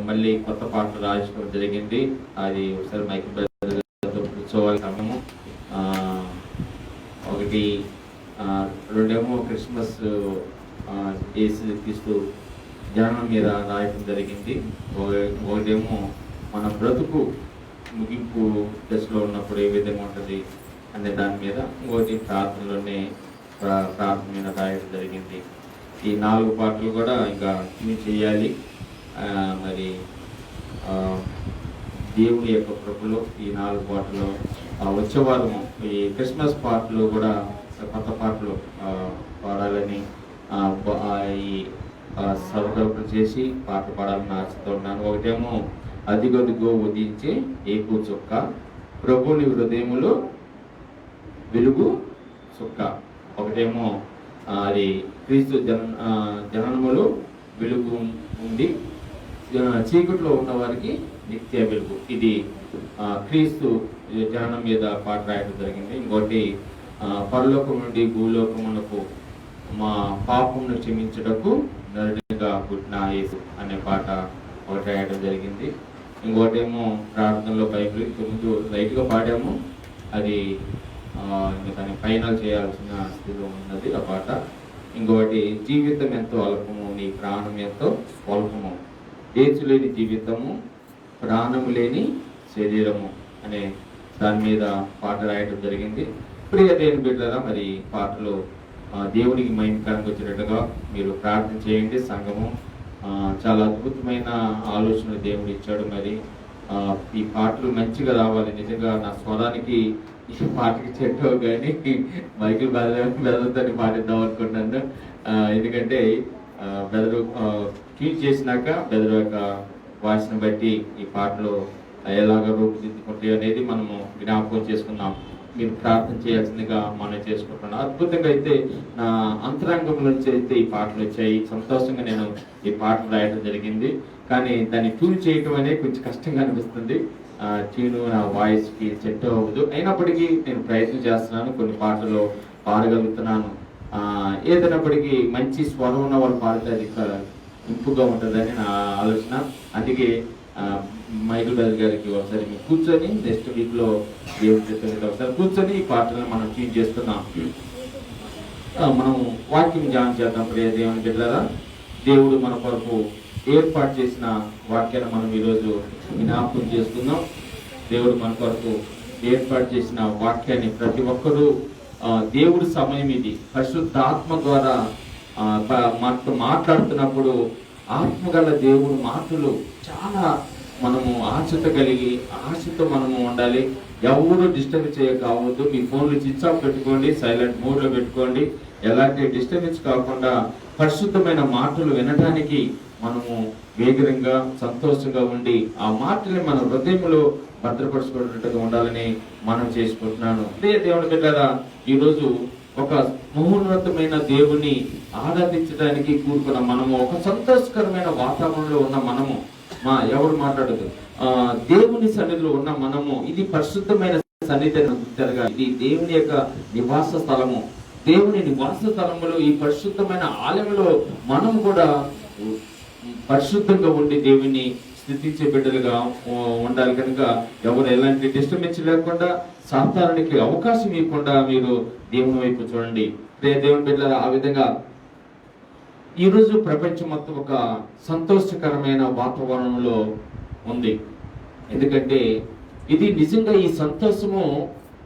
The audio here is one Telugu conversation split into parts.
మళ్ళీ కొత్త పాటలు రాసుకోవడం జరిగింది. అది ఒకసారి మైకిల్ కూర్చోవాలి సమయము. ఒకటి రెండేమో క్రిస్మస్ యేసుక్రీస్తు జననం మీద రాయటం జరిగింది. ఒకటేమో మన బ్రతుకు ముగింపు దశలో ఉన్నప్పుడు ఏ విధంగా ఉంటుంది అనే దాని మీద, ఇంకోటి ప్రార్థనలోనే ప్రార్థన మీద రాయడం జరిగింది. ఈ 4 పాటలు కూడా ఇంకా చేయాలి. మరి దేవుని యొక్క కృపలో ఈ 4 పాటలు వచ్చే వారము ఈ క్రిస్మస్ పాటలు కూడా కొత్త పాటలు పాడాలని ఈ సర్వకల్పన చేసి పాటలు పాడాలని ఆశతో ఉన్నాను. ఒకటేమో అదిగదిగో ఉదయించే ఏకు చుక్క, ప్రభుని హృదయములో వెలుగు చుక్క. ఒకటేమో అది క్రీస్తు జననములో వెలుగు ఉంది, చీకట్లో ఉన్న వారికి నిత్య వెలుగు. ఇది క్రీస్తు జననం మీద పాట రాయడం జరిగింది. ఇంకోటి పరలోకం నుండి భూలోకమునకు మా పాపమును క్షమించుటకు నరుడిగా పుట్టిన యేసు అనే పాట ఒకటి రాయడం జరిగింది. ఇంకోటేమో ప్రార్థనలో బైబిల్ ముందు లైట్గా పాడాము, అది దాన్ని ఫైనల్ చేయాల్సిన స్థితిలో ఉన్నది ఆ పాట. ఇంకొకటి జీవితం ఎంతో అల్పము, నీ ప్రాణం ఎంతో స్వల్పము, ఏచు లేని జీవితము, ప్రాణము లేని శరీరము అనే దాని మీద పాట రాయడం జరిగింది. ప్రియ దేవుని బిడ్డలారా, మరి పాటలు దేవునికి మహిమకరంగా వచ్చినట్టుగా మీరు ప్రార్థన చేయండి. సంఘము చాలా అద్భుతమైన ఆలోచనలు దేవుడు ఇచ్చాడు. మరి ఈ పాటలు మంచిగా రావాలి. నిజంగా నా స్వరానికి ఈ పాటకి చెట్టు కానీ మైకిల్ బెదరుతో పాటిద్దాం అనుకుంటున్నాను. ఎందుకంటే బెదరు ట్యూన్ చేసినాక బెదరు యొక్క వాయిస్ని బట్టి ఈ పాటలు ఎలాగ రూపుదిద్దుకుంటాయి అనేది మనము జ్ఞాపకం చేసుకున్నాం. మీరు ప్రార్థన చేయాల్సిందిగా మనం చేసుకుంటున్నాం. అద్భుతంగా అయితే నా అంతరంగం నుంచి అయితే ఈ పాటలు వచ్చాయి. సంతోషంగా నేను ఈ పాటలు రాయడం జరిగింది. కానీ దాన్ని ట్యూన్ చేయటం అనేది కొంచెం కష్టంగా అనిపిస్తుంది. ట్యూన్ నా వాయిస్కి సెట్ అవ్వదు. అయినప్పటికీ నేను ప్రయత్నం చేస్తున్నాను, కొన్ని పాటలు పాడగలుగుతున్నాను. ఏదైనప్పటికీ మంచి స్వరం ఉన్న వాళ్ళు పాడితే అది ఇంపుగా ఉంటుందని నా ఆలోచన. అందుకే మైకిల్ బెల్ గారికి ఒకసారి మీరు కూర్చొని నెక్స్ట్ వీక్లో దేవుడి ఒకసారి కూర్చొని ఈ పాటలను మనం ట్యూన్ చేస్తున్నాం. మనం వాక్యం ధ్యానం చేద్దాం. ప్రియ దేవుని బిడ్డలారా, దేవుడు మన కొరకు ఏర్పాటు చేసిన వాక్యాన్ని మనం ఈరోజు జ్ఞాపకం చేసుకుందాం. దేవుడు మన కొరకు ఏర్పాటు చేసిన వాక్యాన్ని ప్రతి ఒక్కరూ దేవుడి సమయం ఇది పరిశుద్ధాత్మ ద్వారా మనతో మాట్లాడుతున్నప్పుడు ఆత్మగల దేవుడు మాటలు చాలా మనము ఆశతో కలిగి ఆశతో మనము ఉండాలి. ఎవరు డిస్టర్బ్ చేయకపోవద్దు. మీ ఫోన్లు స్విచ్ ఆఫ్ పెట్టుకోండి, సైలెంట్ మోడ్లో పెట్టుకోండి. ఎలాంటి డిస్టర్బెన్స్ కాకుండా పరిశుద్ధమైన మాటలు వినడానికి మనము వేగంగా సంతోషంగా ఉండి ఆ మాటల్ని మన హృదయంలో భద్రపరచుకున్నట్టుగా ఉండాలని మనం చేసుకుంటున్నాను. అదే దేవుని బిడ్డలారా, ఈరోజు ఒక మహోన్నతమైన దేవుని ఆరాధించడానికి కూరుకున్న మనము, ఒక సంతోషకరమైన వాతావరణంలో ఉన్న మనము, ఎవరు మాట్లాడదు, దేవుని సన్నిధిలో ఉన్న మనము, ఇది పరిశుద్ధమైన సన్నిధి. ఇది దేవుని యొక్క నివాస స్థలము. దేవుని నివాస స్థలములో ఈ పరిశుద్ధమైన ఆలయంలో మనం కూడా పరిశుద్ధంగా ఉండి దేవుని స్థితించే బిడ్డలుగా ఉండాలి. కనుక ఎవరు ఎలాంటి డిస్టర్బెన్స్ లేకుండా, సాతానికి అవకాశం ఇవ్వకుండా మీరు దేవుని వైపు చూడండి. దేవుని బిడ్డల ఆ విధంగా ఈరోజు ప్రపంచం మొత్తం ఒక సంతోషకరమైన వాతావరణంలో ఉంది. ఎందుకంటే ఇది నిజంగా ఈ సంతోషము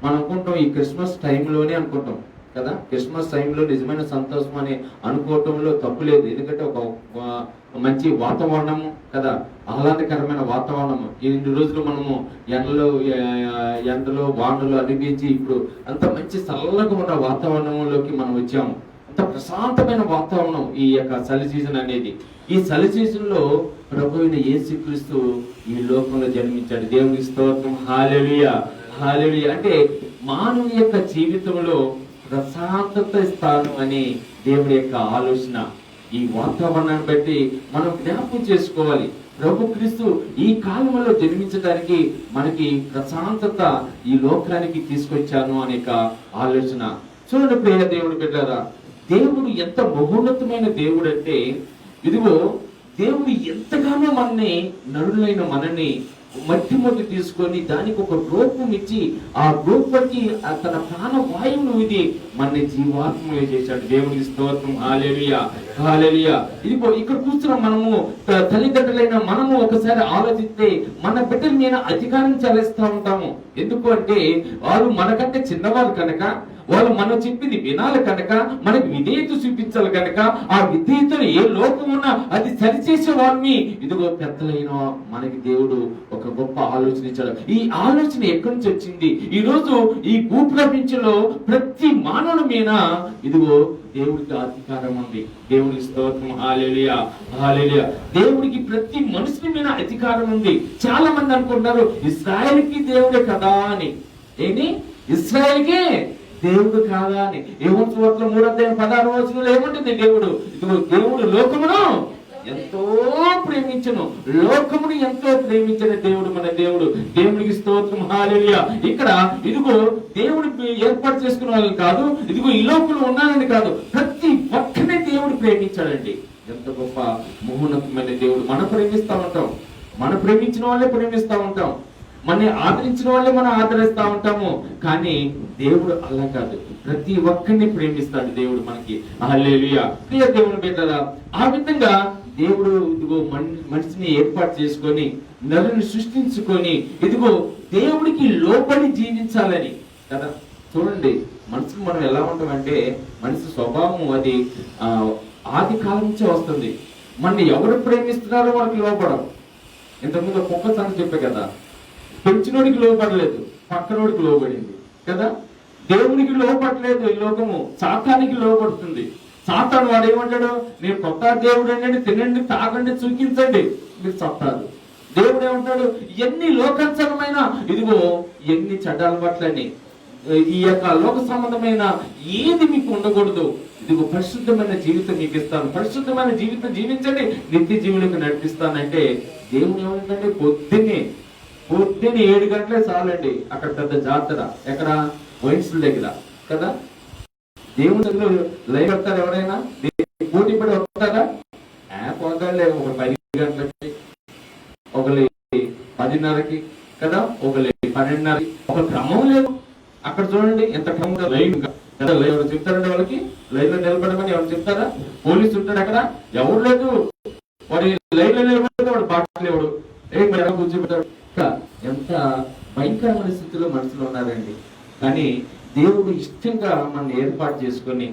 మనం అనుకుంటాం ఈ క్రిస్మస్ టైంలోనే అనుకుంటాం కదా. క్రిస్మస్ టైంలో నిజమైన సంతోషం అని అనుకోవటంలో తప్పు లేదు. ఎందుకంటే ఒక మంచి వాతావరణము కదా, ఆహ్లాదకరమైన వాతావరణము. ఇన్ని రోజులు మనము ఎండలో వానలు అనిపించి ఇప్పుడు అంత మంచి చల్లగా ఉన్న వాతావరణంలోకి మనం వచ్చాము. అంత ప్రశాంతమైన వాతావరణం ఈ యొక్క చలి సీజన్ అనేది. ఈ చలి సీజన్ లో ప్రభువైన యేసుక్రీస్తు ఈ లోకంలో జన్మించాడు. దేవునికి స్తోత్రం. హల్లెలూయా, హల్లెలూయా. అంటే మానవుని యొక్క జీవితంలో ప్రశాంతత ఇస్తాను అని దేవుడి యొక్క ఆలోచన. ఈ వాతావరణాన్ని బట్టి మనం జ్ఞాపకం చేసుకోవాలి. ప్రభు క్రీస్తు ఈ కాలంలో జన్మించడానికి మనకి ప్రశాంతత ఈ లోకానికి తీసుకొచ్చాను అనే ఆలోచన. చూడండి ప్రియ దేవుడి బిడ్డలారా, దేవుడు ఎంత మహోన్నతమైన దేవుడు అంటే, ఇదిగో దేవుడు ఎంతగానో నరులైన మనల్ని మట్టి తీసుకొని దానికి ఒక రూపం ఇచ్చి ఆ రూపానికి తన ప్రాణవాయువును ఇది మన జీవాత్మగా చేశాడు. దేవునికి స్తోత్రం. హల్లెలూయా, హల్లెలూయా. ఇదిగో ఇక్కడ కూర్చున్న మనము తల్లిదండ్రులైన మనము ఒకసారి ఆలోచిస్తే మన బిడ్డల మీద అధికారం చెల్లిస్తూ ఉంటాము. ఎందుకు అంటే వారు మనకంటే చిన్నవారు కనుక, వాళ్ళు మనం చెప్పింది వినాలి కనుక, మనకి విధేయత చూపించాలి కనుక, ఆ విధేయతను ఏ లోపం ఉన్నా అది సరిచేసే వాళ్ళని ఇదిగో పెద్దలైన మనకి దేవుడు ఒక గొప్ప ఆలోచన ఇచ్చాడు. ఈ ఆలోచన ఎక్కడి నుంచి వచ్చింది? ఈ రోజు ఈ భూప్రపంచంలో ప్రతి మానవుని మీద ఇదిగో దేవుడికి అధికారం ఉంది. దేవునికి స్తోత్రం. హల్లెలూయా, హల్లెలూయా. దేవుడికి ప్రతి మనుషుని మీద అధికారం ఉంది. చాలా మంది అనుకుంటున్నారు ఇశ్రాయేలుకి దేవుడే కదా అని. ఏంటి? ఇశ్రాయేలుకే దేవుడు కాదా అని. ఏమో 3:16 ఏమంటుంది? దేవుడు లోకమును ఎంతో ప్రేమించను, లోకమును ఎంతో ప్రేమించిన దేవుడు మన దేవుడు. దేవునికి స్తోత్రం. హల్లెలూయా. ఇక్కడ ఇదిగో దేవుడు ఏర్పాటు చేసుకున్న వాళ్ళని కాదు, ఇదిగో ఈ లోకంలో ఉన్నానని కాదు, ప్రతి ఒక్కరిని దేవుడు ప్రేమించాడండి. ఎంత గొప్ప మహోన్నతమైన దేవుడు. మనం ప్రేమిస్తా ఉంటాం, మనం ప్రేమించిన వాళ్ళే ప్రేమిస్తా ఉంటాం, మన ఆదరించిన వాళ్ళే మనం ఆదరిస్తా ఉంటాము. కానీ దేవుడు అలా కాదు, ప్రతి ఒక్కరిని ప్రేమిస్తాడు దేవుడు మనకి. హల్లెలూయా. ప్రియ దేవుని బిడ్డలారా, ఆ విధంగా దేవుడు ఇదిగో మనిషిని ఏర్పాటు చేసుకొని నరుని సృష్టించుకొని ఇదిగో దేవుడికి లోబడి జీవించాలని కదా. చూడండి, మనుషులు మనం ఎలా ఉంటామంటే మనిషి స్వభావం అది ఆది కాలం నుంచే వస్తుంది. మన ఎవరు ప్రేమిస్తున్నారో వాళ్ళకి లోపడం. ఇంతకుముందు కుక్క సంగతి చెప్పే కదా, పెంచినోడికి లోపడలేదు, పక్కనోడికి లోబడింది కదా. దేవునికి లోపడలేదు ఈ లోకము, సాతానికి లోపడుతుంది. సాతాను వాడు ఏమంటాడు? నేను కొత్త దేవుడు అండి, తినండి, తాగండి, చూపించండి, మీరు సత్తారు. దేవుడు ఏమంటాడు? ఎన్ని లోకాంతరమైన ఇదిగో ఎన్ని చెడ్డ అలవాట్లని, ఈ యొక్క లోక సంబంధమైన ఏది మీకు ఉండకూడదు, ఇదిగో పరిశుద్ధమైన జీవితం మీకు ఇస్తాను, పరిశుద్ధమైన జీవితం జీవించండి, నిత్య జీవులకు నడిపిస్తానంటే దేవుడు ఏమంటే పొద్దున్నే 7 గంటలే చాలండి. అక్కడ పెద్ద జాతర ఎక్కడ? వైన్స్ల దగ్గర కదా. దేవుని దగ్గర లైవ్ పెడతారు ఎవరైనా? పోటీ పడి వస్తారా? పోతాడులే. ఒక 10 గంటలకి, ఒకరి 10:30కి కదా, ఒకరి 12:30కి. ఒక క్రమం లేదు అక్కడ. చూడండి ఎంత క్రమం. లైవ్ ఎవరు చెప్తారండి వాళ్ళకి? లైవ్ లో నిలబడమని ఎవరు చెప్తారా? పోలీసు ఉంటాడు అక్కడ, ఎవరు లేదు. వాడు లైవ్ లో నిలబడితే వాడు బాటలు ఎవడు ఎలా కూర్చోబెట్టాడు. ఎంత భయంకరమైన స్థితిలో మనుషులు ఉన్నారండి. కానీ దేవుడు ఇష్టంగా మనం ఏర్పాటు చేసుకొని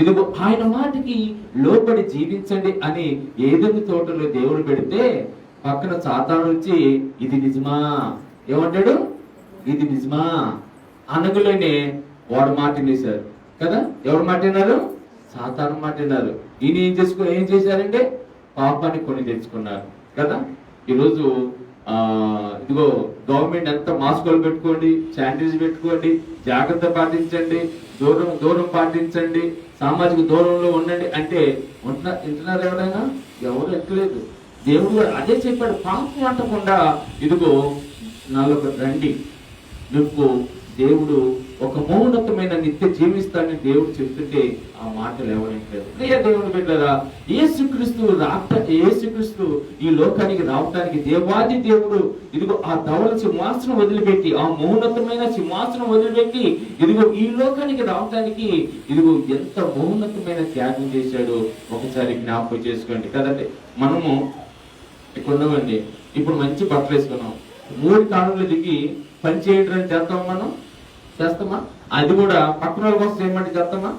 ఇదిగో ఆయన మాటకి లోబడి జీవించండి అని ఏదైనా తోటలో దేవుడు పెడితే పక్కన సాతాను వచ్చి ఇది నిజమా ఏమంటాడు? ఇది నిజమా అనగులోనే వాడు మాట వినేశారు కదా. ఎవరు మాట విన్నారు? సాతాను మాట విన్నారు. ఈయన ఏం చేశారంటే పాపాన్ని కొని తెచ్చుకున్నారు కదా. ఈరోజు ఇదిగో గవర్నమెంట్ ఎంత మాస్కులు పెట్టుకోండి, శానిటైజర్ పెట్టుకోండి, జాగ్రత్త పాటించండి, దూరం పాటించండి, సామాజిక దూరంలో ఉండండి అంటే వింటున్నారు ఎవరైనా? ఎవరు ఎక్కలేదు. దేవుడు అదే చెప్పాడు, పాపం అంటకుండా ఇదిగో నాలుగు రండి. నువ్వు దేవుడు ఒక మౌనతమైన నిత్య జీవిస్తాన్ని దేవుడు చెప్తుంటే ఆ మాటలు ఎవరైనా ప్రియ దేవుని బిడ్డలారా, యేసుక్రీస్తు ఈ లోకానికి రావటానికి దేవాది దేవుడు ఇదిగో ఆ ధవల సింహాసనం వదిలిపెట్టి, ఆ మౌనతమైన సింహాసనం వదిలిపెట్టి ఇదిగో ఈ లోకానికి రావటానికి ఇదిగో ఎంత మౌనతమైన త్యాగం చేశాడో ఒకసారి జ్ఞాపకం చేసుకోండి కదండి. మనము ఇక్కడ ఉన్నామండి, ఇప్పుడు మంచి బట్టలు వేసుకున్నాం, 3 కాలంలో దిగి పని చేయడం చేస్తాం, మనం చేస్తామా? అది కూడా పక్కన వాళ్ళ కోసం ఏమంటే చేస్తామా?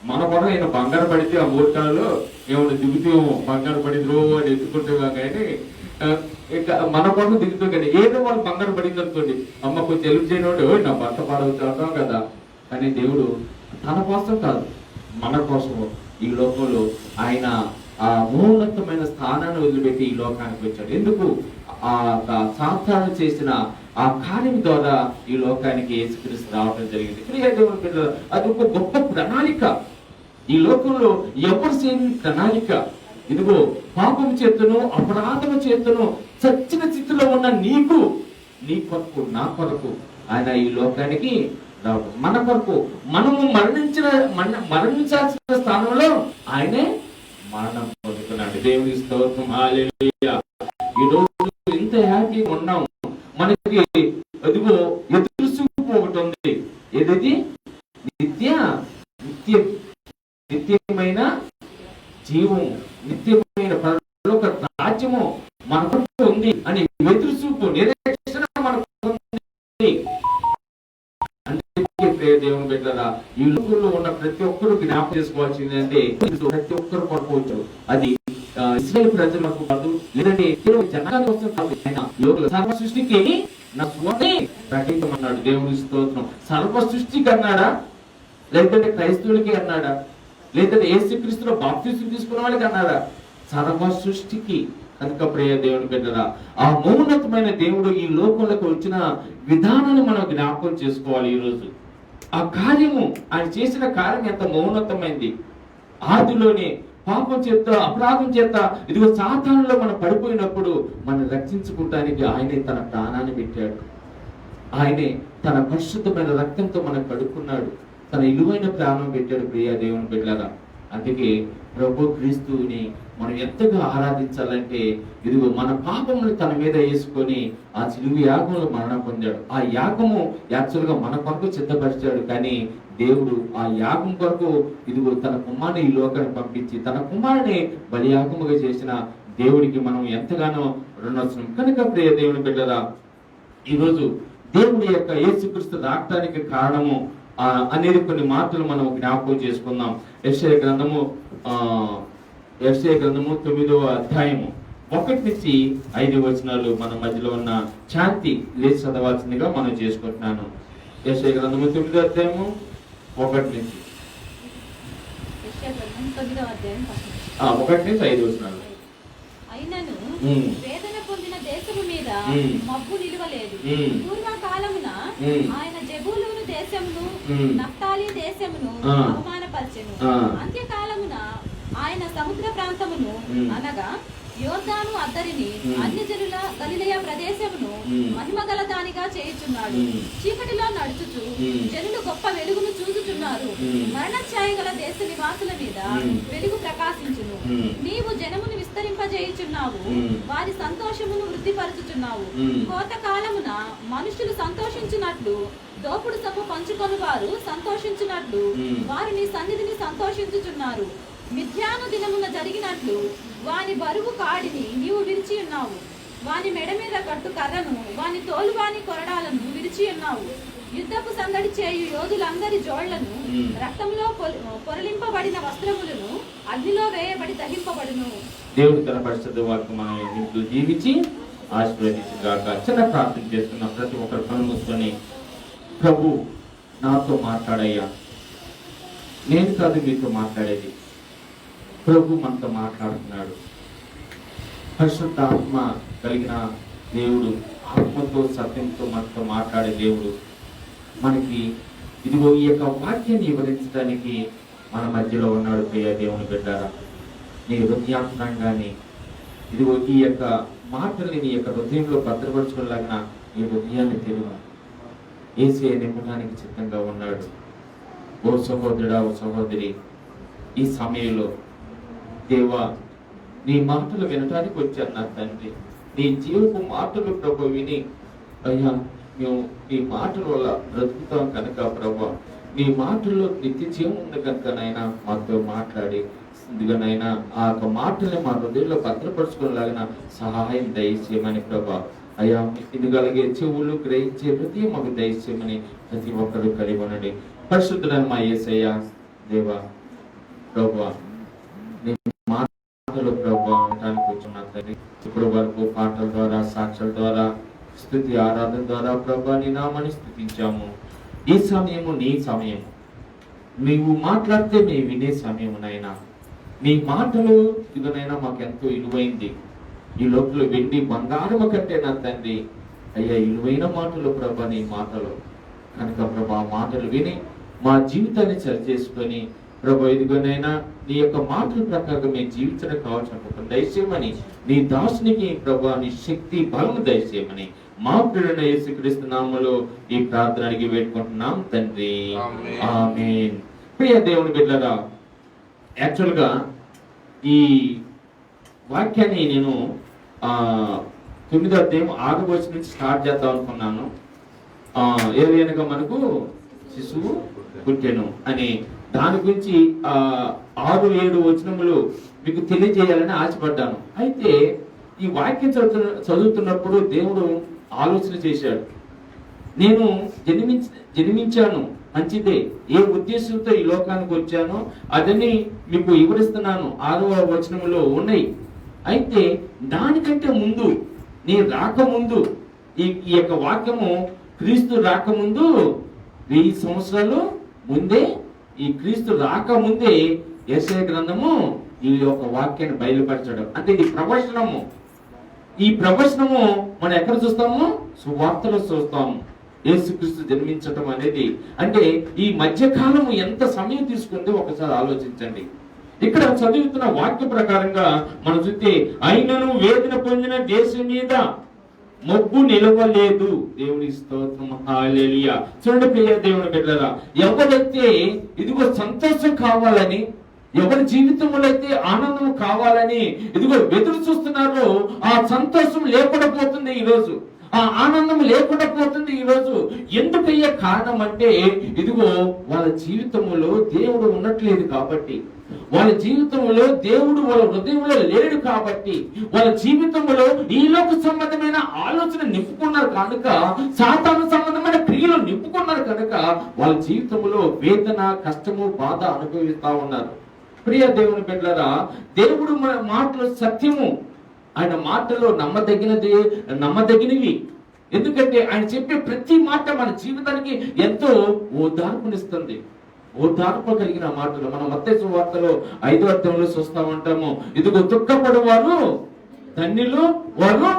మన కూడా ఆయన బంగారు పడితే ఆ 3 కాలంలో ఏమన్నా దిగుతాము, బంగారు పడి రోజు ఎత్తుకుంటామా. కానీ మన కోసం దిగుతాం. కానీ ఏదో వాళ్ళు బంగారు పడింది అనుకోండి, అమ్మ కొంచెం హెల్ప్ చేయనివాడు నా భర్త పాడవచ్చు అంటాం కదా. కానీ దేవుడు తన కోసం కాదు, మన కోసం ఈ లోకంలో ఆయన ఆ మహోన్నతమైన స్థానాన్ని వదిలిపెట్టి ఈ లోకానికి వచ్చాడు. ఎందుకు? ఆ సాతాను చేసిన ఆ కార్యం ద్వారా ఈ లోకానికి యేసుక్రీస్తు రావడం జరిగింది. ప్రియ దేవుని బిడ్డలారా, అది ఒక గొప్ప ప్రణాళిక. ఈ లోకంలో ఎవరు చేయని ప్రణాళిక. ఇదిగో పాపం చేతను అపరాధము చేతను చచ్చిన స్థితిలో ఉన్న నీకు, నీ కొరకు, నా కొరకు ఆయన ఈ లోకానికి రావడం, మన కొరకు మనము మరణించాల్సిన స్థానంలో ఆయనే మరణం పొందుతున్నాడు. చేస్తున్నాడు. దేవునికి స్తోత్రం, హల్లెలూయా. ఈ రోజు ఇంత హ్యాపీగా ఉన్నాం. మనకి అదిగో ఎదురు చూపు ఒకటి ఉంది. ఏదది? నిత్యమైన జీవం, నిత్యమైన పరలోక రాజ్యము మనకు ఉంది అని ఎదురు చూపు, నిరీక్షణ మనకు ఉంది. అందుకే దేవుని బిడ్డలారా, ఈ లోకంలో ఉన్న ప్రతి ఒక్కరు జ్ఞాపకం చేసుకోవాల్సింది అంటే ప్రతి ఒక్కరు పడుకోవచ్చు. అది ఇశ్రాయేలు ప్రజలకు కాదు, లేదంటే జనానికి వస్తుంది. సర్వ సృష్టికి నా స్వామి ప్రకటించమన్నాడు. దేవుని స్తోత్రం. సర్వ సృష్టికి అన్నాడా, లేదంటే క్రైస్తవులకి అన్నాడా, లేదంటే యేసుక్రీస్తులో బాప్తిసం తీసుకున్న వాళ్ళకి అన్నాడా? సర్వ సృష్టికి. కనుక ప్రియ దేవుని బిడ్డరా, ఆ మౌనతమైన దేవుడు ఈ లోకంలోకి వచ్చిన విధానాన్ని మనం జ్ఞాపకం చేసుకోవాలి. ఈరోజు ఆ కార్యము, ఆయన చేసిన కార్యం ఎంత మౌనతమైంది. ఆదిలోనే పాపం చేత, అపరాధం చేత ఇదిగో సాతానులో మనం పడిపోయినప్పుడు మనం రక్షించుకోవటానికి ఆయనే తన ప్రాణాన్ని పెట్టాడు. ఆయనే తన పరిశుద్ధమైన రక్తంతో మనం కడుక్కున్నాడు. తన ఇలువైన ప్రాణం పెట్టాడు. ప్రియ దేవుని బిడ్డలారా, అందుకే ప్రభు క్రీస్తుని మనం ఎంతగా ఆరాధించాలంటే ఇదిగో మన పాపములు తన మీద వేసుకొని ఆ సిలువ యాగంలో మరణం పొందాడు. ఆ యాగము యాక్చువల్గా మన కొరకు సిద్ధపరిచాడు. కానీ దేవుడు ఆ యాగం కొరకు ఇదిగో తన కుమారుని ఈ లోకాన్ని పంపించి తన కుమారుని బలియాగముగా చేసిన దేవుడికి మనం ఎంతగానో రుణవసరం. కనుక ప్రియ దేవుని బిడ్డలారా, ఈరోజు దేవుడి యొక్క యేసుక్రీస్తు రావడానికి కారణము అనేది కొన్ని మాటలు మనం జ్ఞాపకం చేసుకుందాం. యెషయా గ్రంథము 9వ అధ్యాయము 1 నుంచి 5 వచనాలు మన మధ్యలో ఉన్న శాంతి లేచి చదవాల్సిందిగా మనం చేసుకుంటున్నాను. యెషయా గ్రంథము 9వ అధ్యాయము 1 నుంచి 5 వచనాలు. అయినను వేదన పొందిన దేశము మీద మబ్బు నిలువలేదు. పూర్వకాలమున ఆయన జెబూలూను దేశమును నఫ్తాలి దేశమును అవమానపరిచెను. అంత్యకాలమున ఆయన సముద్ర ప్రాంతమును అనగా యోర్దాను అద్దరిని అన్ని జనుల గలిలయ ప్రదేశమును మహిమగల దానిగా చేయుచున్నాడు. చీకటిలో నడుచుచు జనులు గొప్ప వెలుగును చూచుచున్నారు. మరణఛాయ గల దేశ నివాసుల మీద వెలుగు ప్రకాశించును. నీవు జనమును విస్తరింపజేయుచున్నావు, వారి సంతోషమును వృద్ధిపరచుచున్నావు. కోత కాలమున మనుషులు సంతోషించున్నట్లు, దోపుడు సొమ్ము పంచుకొని వారు సంతోషించున్నట్లు వారు నీ సన్నిధిని సంతోషించుచున్నారు. మిథ్యాను దినమున జరిగినట్లు వాని బరువు కాడిని నీవు విరిచి ఉన్నావు. వాని మెడ మీద కట్టు కర్రను, వాని తోలువాని కొరడాలను విరిచి ఉన్నావు. యుద్ధపు సందడి చేయు యోధులందరి జోళ్లను, రక్తంలో పొరలింపబడిన వస్త్రములను అగ్నిలో వేయబడి దహింపబడును. దేవుడు తన పరిశుద్ధ వాక్యం మనం ఇంట్లో జీవించి ఆశీర్వదించుగాక. చిన్న ప్రార్థన చేస్తున్న ప్రతి ఒక్కరు కళ్ళు మూసుకొని, ప్రభు నాతో మాట్లాడయ్యా, నేను కాదు మీతో మాట్లాడేది, ప్రభు మనతో మాట్లాడుతున్నాడు. పరిశుద్ధ ఆత్మ కలిగిన దేవుడు, ఆత్మతో సత్యంతో మనతో మాట్లాడే దేవుడు మనకి ఇదిగో ఈ యొక్క వాక్యాన్ని వివరించడానికి మన మధ్యలో ఉన్నాడు. ప్రియ దేవుని బిడ్డారా, నీ హృదయాంతరంగాన్ని ఇదిగో ఈ యొక్క మాటల్ని నీ యొక్క హృదయంలో భద్రపరచుకోలేక నీ హృదయాన్ని తెలుగు యేసే నింపడానికి సిద్ధంగా ఉన్నాడు. ఓ సహోదరుడా, ఓ సహోదరి, ఈ సమయంలో దేవా నీ మాటలు వినటానికి వచ్చాను నా తండ్రి. నీ జీవపు మాటలు ప్రభు విని, అయ్యా మేము నీ మాటల వల్ల బ్రతుకుతాం కనుక ప్రభు, నీ మాటల్లో నిత్య జీవం ఉంది కనుక నైనా మాతో మాట్లాడి ఇదిగోనైనా ఆ యొక్క మాటల్ని మా హృదయంలో భద్రపరచుకోలాగిన సహాయం దయచేయమని ప్రభా. అయ్యా ఇదిగలిగే చెవులు గ్రహించే హృదయం మాకు దయచేయమని ప్రతి ఒక్కరు కలిగొనండి. పరిశుద్ధుడని మా యేసయ్య దేవా ప్రభా, నీ మాటలు ప్రభా అనడానికి వచ్చిన తండ్రి, ఇప్పుడు వరకు పాటల ద్వారా, సాక్షుల ద్వారా, స్తుతి ఆరాధన ద్వారా ప్రభా నీ నామాన్ని స్తుతించాము. ఈ సమయము నీ సమయము, నీవు మాట్లాడితే మేము వినే సమయము నైనా. నీ మాటలు ఇదనైనా మాకు ఎంతో విలువైంది. ఈ లోపల వెండి బంగారము కంటే నా తండ్రి అయ్యా విలువైన మాటలు ప్రభా నీ మాటలు కనుక ప్రభా మాటలు విని మా జీవితాన్ని సరి చేసుకొని ప్రభా ఇదిగోనైనా నీ యొక్క మాటల ప్రకారం మేము జీవించడం కావాల్సిన దయచేయమని, నీ దాసునికి ప్రభా నీ శక్తి బలము దయచేయమని మా ప్రియుడైన యేసుక్రీస్తు నామములో ఈ ప్రార్థన అడిగి వేడుకుంటున్నాం తండ్రి, ఆమేన్. ప్రియ దేవుని బిడ్డలారా, యాక్చువల్గా ఈ వాక్యాన్ని నేను 9వ అధ్యాయం 6వ వచనం నుంచి స్టార్ట్ చేద్దాం అనుకున్నాను. ఏదైనా మనకు శిశువు పుట్టెను అని దాని గురించి 6-7 వచనములు మీకు తెలియజేయాలని ఆశపడ్డాను. అయితే ఈ వాక్యం చదువుతున్నప్పుడు దేవుడు ఆలోచన చేశాడు. నేను జన్మించాను మంచిదే, ఏ ఉద్దేశంతో ఈ లోకానికి వచ్చానో అదని మీకు వివరిస్తున్నాను. 6వ వచనంలో ఉన్నాయి. అయితే దానికంటే ముందు, నీ రాకముందు, ఈ యొక్క వాక్యము క్రీస్తు రాకముందు 1000 సంవత్సరాలు ముందే, ఈ క్రీస్తు రాకముందే యెషయా గ్రంథము ఈ యొక్క వాక్యాన్ని బయలుపరచడం. అంటే ఇది ప్రవచనము. ఈ ప్రవచనము మనం ఎక్కడ చూస్తాము? సువార్తలో చూస్తాము. యేసుక్రీస్తు జన్మించటం అనేది. అంటే ఈ మధ్యకాలము ఎంత సమయం తీసుకుందో ఒకసారి ఆలోచించండి. ఇక్కడ చదువుతున్న వాక్య ప్రకారంగా మనం చూస్తే, అయినను వేదన పొందిన దేశం మీద మబ్బు నిలవలేదు. దేవుని స్తోత్రం, హల్లెలూయా. చూడండి ప్రియ దేవుని బిడ్డలారా, ఎవరైతే ఇదిగో సంతోషం కావాలని, ఎవరి జీవితంలో అయితే ఆనందం కావాలని ఇదిగో ఎదురు చూస్తున్నారో ఆ సంతోషం లేకుండా పోతుంది ఈరోజు, ఆ ఆనందం లేకుండా పోతుంది ఈరోజు. ఎందుకయ్యే కారణం అంటే ఇదిగో వాళ్ళ జీవితంలో దేవుడు ఉండట్లేదు కాబట్టి, వాళ్ళ జీవితంలో దేవుడు వాళ్ళ హృదయంలో లేడు కాబట్టి, వాళ్ళ జీవితంలో ఈ లోక సంబంధమైన ఆలోచన నింపుకున్నారు కనుక, సాతాను సంబంధమైన క్రియలు నింపుకున్నారు కనుక వాళ్ళ జీవితంలో వేదన, కష్టము, బాధ అనుభవిస్తా ఉన్నారు. ప్రియ దేవుని బిడ్డలారా, దేవుడు మన మాటలు సత్యము, ఆయన మాటలు నమ్మదగినవి. ఎందుకంటే ఆయన చెప్పే ప్రతి మాట మన జీవితానికి ఎంతో ఓదార్పునిస్తుంది. ఓదార్పు కలిగిన మాటలు మనం మత్తయి సువార్తలో 5వ అధ్యాయంలో చూస్తా ఉంటాము. ఇదిగో దుఃఖపడు వారు ధన్యులు, వారు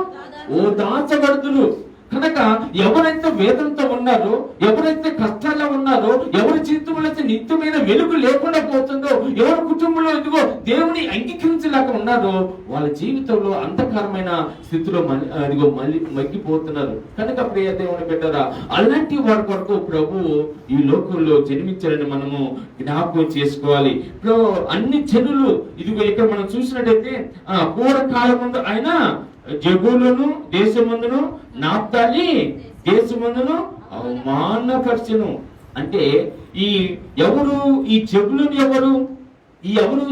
ఓదార్చబడుదురు. కనుక ఎవరైతే వేదంతో ఉన్నారో, ఎవరైతే కష్టాల్లో ఉన్నారో, ఎవరి జీవితంలో అయితే నిత్యమైన వెలుగు లేకుండా పోతుందో, ఎవరి కుటుంబంలో ఇదిగో దేవుని అంగీకరించలేక ఉన్నారో, వాళ్ళ జీవితంలో అంధకారమైన స్థితిలో ఇదిగో మళ్ళీ మగ్గిపోతున్నారు. కనుక ప్రియ దేవుని బిడ్డరా, అలాంటి వారి కొరకు ప్రభువు ఈ లోకంలో జన్మించాలని మనము జ్ఞాపకం చేసుకోవాలి. అన్ని జనులు ఇదిగో ఇక్కడ మనం చూసినట్టయితే పూర్వకాలం ముందు ఆయన జెబూలూను దేశమందును, నఫ్తాలి దేశమందును అవమానపరచెను. అంటే ఈ ఎవరు? ఈ జెబూలూను ఎవరు?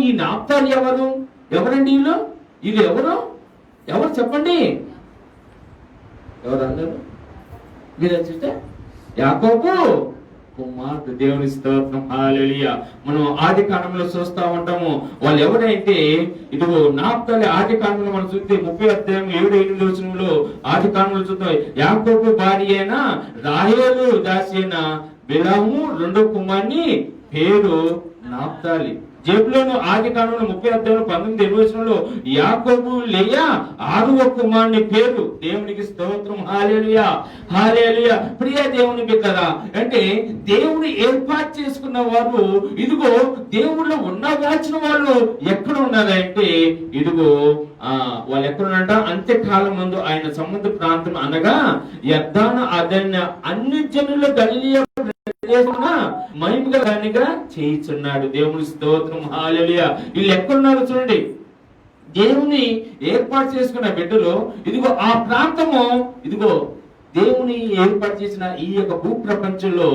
ఈ నఫ్తాలి ఎవరు? ఎవరండి వీళ్ళు? ఇది ఎవరు చెప్పండి? ఎవరు అన్నారు? మీరు చూస్తే యాకోబు కుమార్తె. దేవుని స్తోత్రం, హల్లెలూయా. మనం ఆది కాండంలో చూస్తా ఉంటాము. వాళ్ళు ఎవరైతే ఇదిగో నఫ్తాలి, ఆది కాండంలో మనం చూస్తే 30వ అధ్యాయం 7-8 వచనంలో ఆది కాండంలో చూద్దాం. యాకోబు భార్య అయిన రాహేలు దాసి అయిన బిలాము 2వ కుమారుని పేరు నఫ్తాలి. జెబూలూను ఆది కాండంలో 30వ అధ్యాయం 19-20 వచనంలో యాకోబు లేయా 6వ కుమారుని పేరు. దేవునికి స్తోత్రం, హల్లెలూయా, హల్లెలూయా. ప్రియ దేవుని బిడ్డలారా, అంటే దేవుని ఏర్పాటు చేసుకున్న వారు ఇదిగో దేవుళ్ళు ఉండవలసిన వాళ్ళు ఎక్కడ ఉన్నారంటే ఇదిగో వాళ్ళు ఎక్కడ ఉన్నారంట? అంత్యకాలం ముందు ఆయన సముద్ర ప్రాంతం అనగా యర్దాను అదైన అన్ని జనుల గలిలయ మహిమగా చేయుచున్నాడు. దేవుని స్తోత్రం, హల్లెలూయా. వీళ్ళు ఎక్కడున్నారు చూడండి. దేవుని ఏర్పాటు చేసుకున్న బిడ్డలు ఇదిగో ఆ ప్రాంతము, ఇదిగో దేవుని ఏర్పాటు చేసిన ఈ యొక్క భూ ప్రపంచంలో